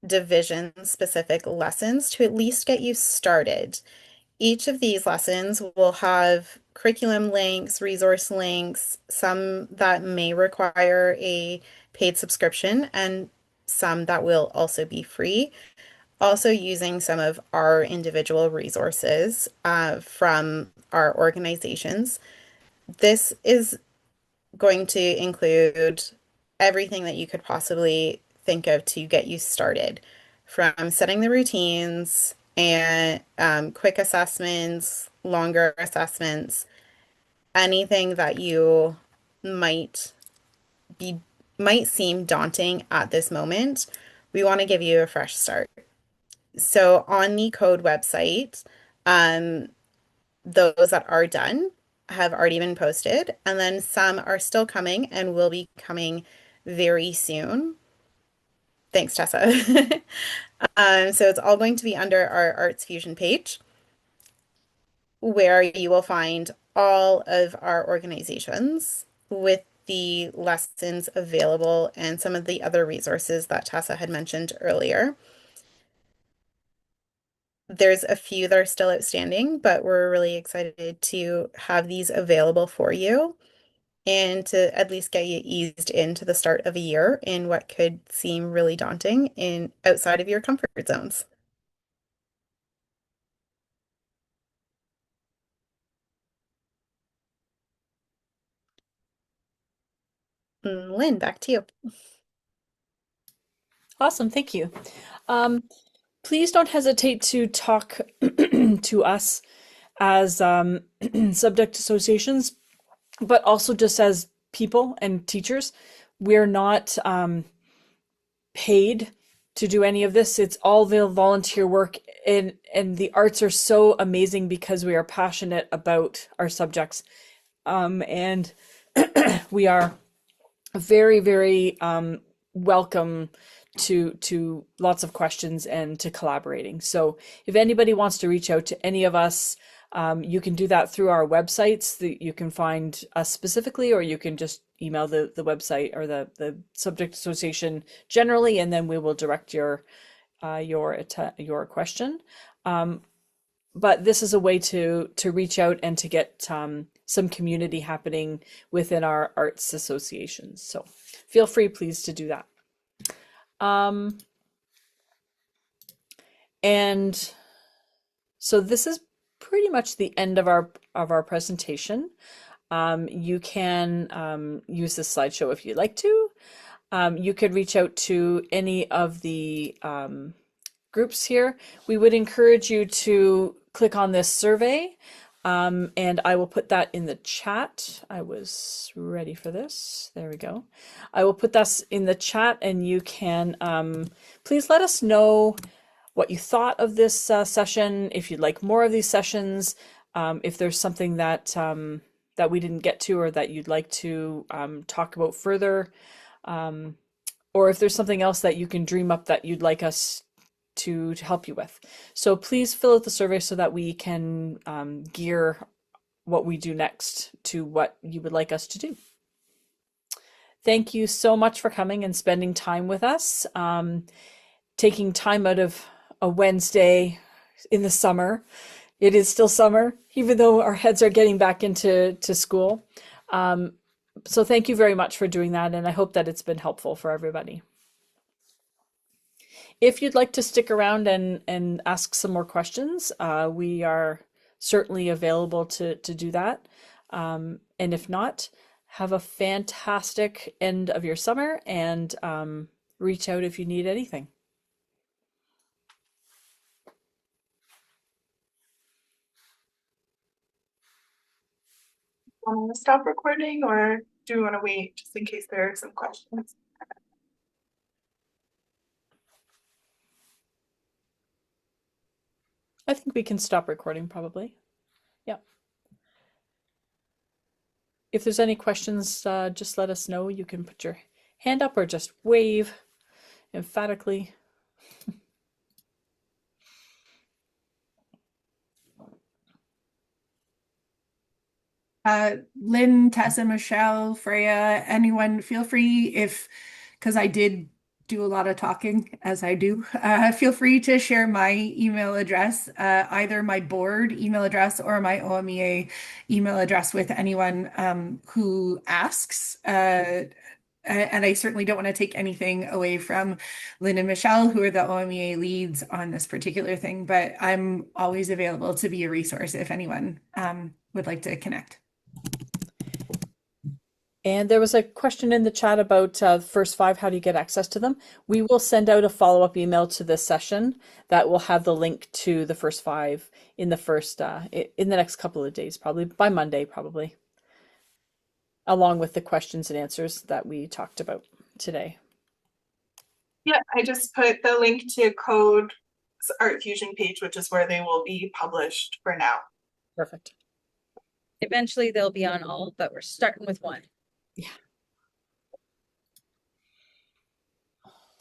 division specific lessons to at least get you started. Each of these lessons will have curriculum links, resource links, some that may require a paid subscription, and some that will also be free. Also using some of our individual resources from our organizations. This is going to include everything that you could possibly think of to get you started, from setting the routines and quick assessments, longer assessments, anything that you might seem daunting at this moment. We want to give you a fresh start. So on the Code website, those that are done have already been posted, and then some are still coming and will be coming very soon. Thanks, Tessa. So it's all going to be under our ArtFusion page, where you will find all of our organizations with the lessons available and some of the other resources that Tessa had mentioned earlier. There's a few that are still outstanding, but we're really excited to have these available for you and to at least get you eased into the start of a year in what could seem really daunting in outside of your comfort zones. Lynn, back to you. Awesome, thank you. Please don't hesitate to talk to us as subject associations, but also just as people and teachers. We're not paid to do any of this. It's all the volunteer work, and the arts are so amazing because we are passionate about our subjects, and we are very, very welcome to lots of questions and to collaborating. So if anybody wants to reach out to any of us, you can do that through our websites. You can find us specifically, or you can just email the website or the subject association generally, and then we will direct your question. But this is a way to reach out and to get some community happening within our arts associations. So feel free, please, to do that. And so this is pretty much the end of our presentation. You can use this slideshow if you'd like to. You could reach out to any of the groups here. We would encourage you to click on this survey, and I will put that in the chat. I was ready for this. There we go. I will put this in the chat, and you can please let us know what you thought of this session, if you'd like more of these sessions, if there's something that that we didn't get to or that you'd like to talk about further, or if there's something else that you can dream up that you'd like us to help you with. So please fill out the survey so that we can gear what we do next to what you would like us to do. Thank you so much for coming and spending time with us, taking time out of a Wednesday in the summer. It is still summer, even though our heads are getting back into school. So thank you very much for doing that, and I hope that it's been helpful for everybody. If you'd like to stick around and ask some more questions, we are certainly available to do that. And if not, have a fantastic end of your summer, and reach out if you need anything. Want to stop recording, or do we want to wait just in case there are some questions? I think we can stop recording probably. Yeah. If there's any questions, just let us know. You can put your hand up or just wave emphatically. Lynn, Tessa, Michelle, Freya, anyone, feel free because I did do a lot of talking as I do, feel free to share my email address, either my board email address or my OMEA email address with anyone who asks. And I certainly don't want to take anything away from Lynn and Michelle, who are the OMEA leads on this particular thing, but I'm always available to be a resource if anyone would like to connect. And there was a question in the chat about the first 5, how do you get access to them? We will send out a follow-up email to this session that will have the link to the first 5 in the next couple of days, probably by Monday, probably, along with the questions and answers that we talked about today. Yeah, I just put the link to Code's ArtFusion page, which is where they will be published for now. Perfect. Eventually they'll be on all, but we're starting with one. Yeah.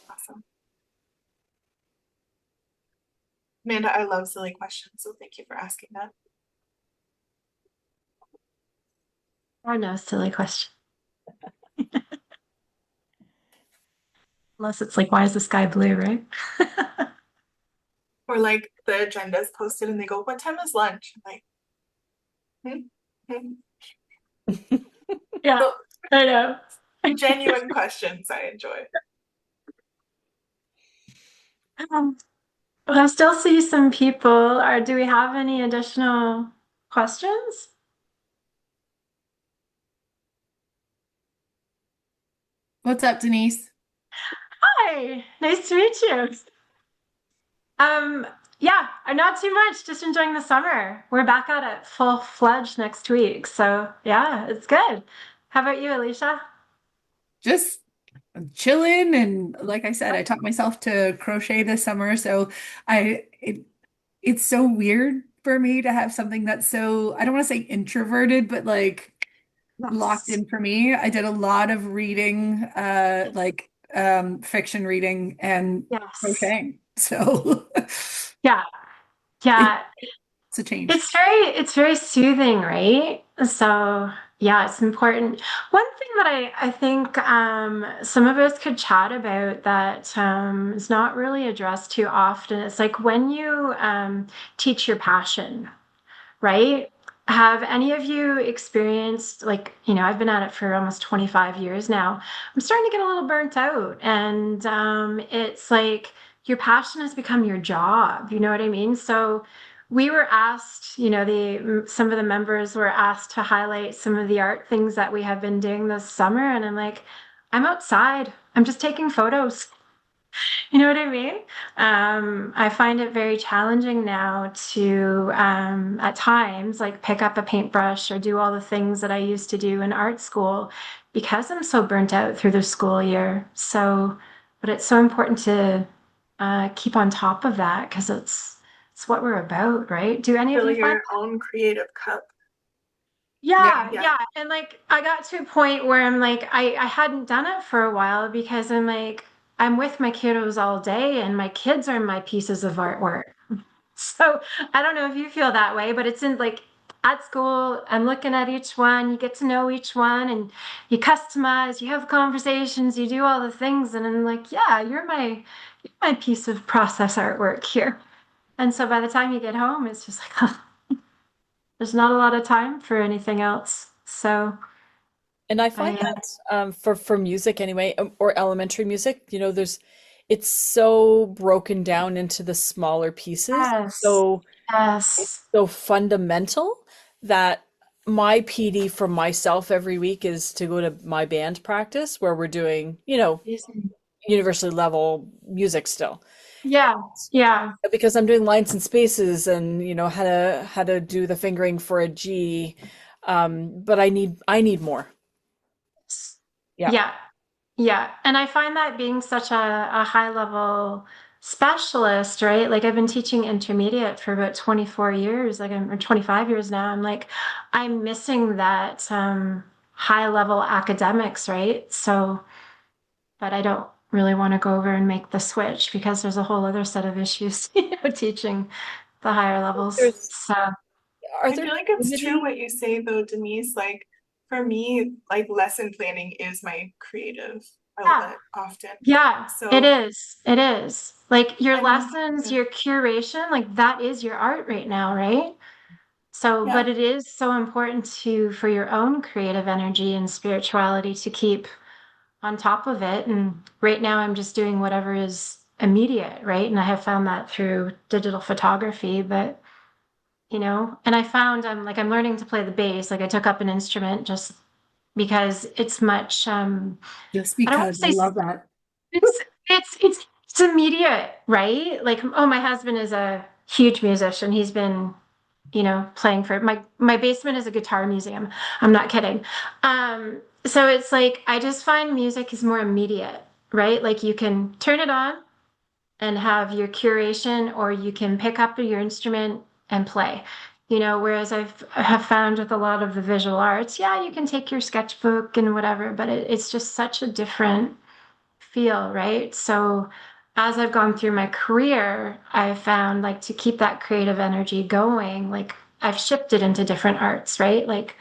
Awesome. Amanda, I love silly questions, so thank you for asking that. Or no silly question. Unless it's like, why is the sky blue, right? Or like the agenda is posted and they go, what time is lunch? I'm like, Yeah, so, I know. genuine questions I enjoy. Well, I still see some people. Or do we have any additional questions? What's up, Denise? Hi, nice to meet you. Yeah, not too much, just enjoying the summer. We're back out at full-fledged next week, so yeah, it's good. How about you, Alicia? Just chilling, and like I said, I taught myself to crochet this summer, so it's so weird for me to have something that's so, I don't want to say introverted, but like locked Yes. in for me. I did a lot of reading, like fiction reading and Yes. crocheting. So Yeah. it, Yeah. it's a change. It's very soothing, right? So yeah, it's important. One thing that I think some of us could chat about that is not really addressed too often. It's like when you teach your passion, right? Have any of you experienced, like, I've been at it for almost 25 years now. I'm starting to get a little burnt out. And it's like your passion has become your job. You know what I mean? So we were asked, some of the members were asked to highlight some of the art things that we have been doing this summer. And I'm like, I'm outside. I'm just taking photos. You know what I mean? I find it very challenging now to, at times, like pick up a paintbrush or do all the things that I used to do in art school because I'm so burnt out through the school year. So, but it's so important to keep on top of that because it's what we're about, right? Do any of Fill you find your own creative cup. yeah, Yeah. yeah. And like I got to a point where I'm like I hadn't done it for a while because I'm like I'm with my kiddos all day and my kids are my pieces of artwork. So I don't know if you feel that way, but it's in like at school, I'm looking at each one, you get to know each one and you customize, you have conversations, you do all the things, and I'm like, yeah, you're my piece of process artwork here. And so by the time you get home, it's just like there's not a lot of time for anything else. So And I I find that for music anyway, or elementary music, it's so broken down into the smaller pieces. yes, So it's yes, so fundamental that my PD for myself every week is to go to my band practice where we're doing, university level music still. yeah, yeah. Because I'm doing lines and spaces and how to do the fingering for a G. But I need more. Yeah. Yeah, yeah. And I find that being such a high level specialist, right? Like I've been teaching intermediate for about 24 years, like I'm or 25 years now. I'm like, I'm missing that high level academics, right? So, but I don't really want to go over and make the switch because there's a whole other set of issues, teaching the higher levels. There's So, are I there feel like it's true community what you say though, Denise. Like for me, like lesson planning is my creative yeah. outlet often. Yeah, it So is. It is. Like your I'm lessons, your curation, like that is your art right now, right? So, yeah, but it is so important for your own creative energy and spirituality to keep on top of it. And right now I'm just doing whatever is immediate, right? And I have found that through digital photography, but and I found I'm learning to play the bass. Like I took up an instrument just because it's much Just I don't want to because I say love that. it's it's immediate, right? Like, oh, my husband is a huge musician. He's been, playing for my basement is a guitar museum. I'm not kidding. So it's like I just find music is more immediate, right? Like you can turn it on and have your curation, or you can pick up your instrument and play. Whereas I have found with a lot of the visual arts, yeah, you can take your sketchbook and whatever, but it's just such a different feel, right? So as I've gone through my career, I've found like to keep that creative energy going, like I've shifted into different arts, right? Like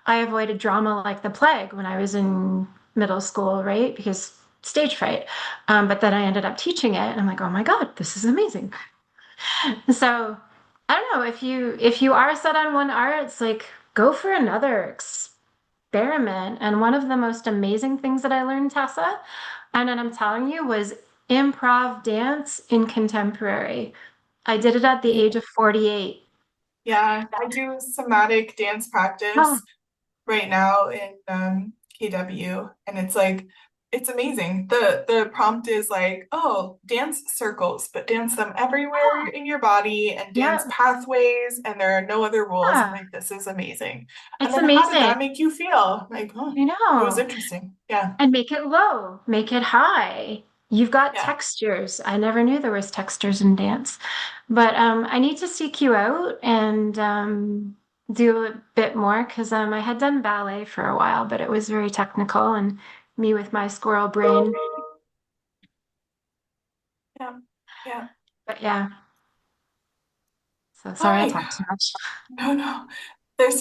I avoided drama like the plague when I was in middle school, right? Because stage fright. But then I ended up teaching it and I'm like, oh my God, this is amazing. So I don't know if you are set on one art, it's like go for another experiment. And one of the most amazing things that I learned, Tessa, and then I'm telling you, was improv dance in contemporary. I did it at the age of 48. yeah. I do somatic dance Oh, practice right now in KW, and it's like it's amazing. The prompt is like, oh, dance circles, but dance them everywhere in your body and dance Yeah, pathways, and there are no other rules. I'm yeah, like, this is amazing. And it's then how did amazing. that make you feel? Like, oh, I it was know. interesting. Yeah. And make it low, make it high. You've got Yeah. textures. I never knew there was textures in dance. But I need to seek you out and do a bit more because I had done ballet for a while, but it was very technical and me with my squirrel brain. Yeah. Yeah. But yeah, so All sorry I right. talked too much. No, no. There's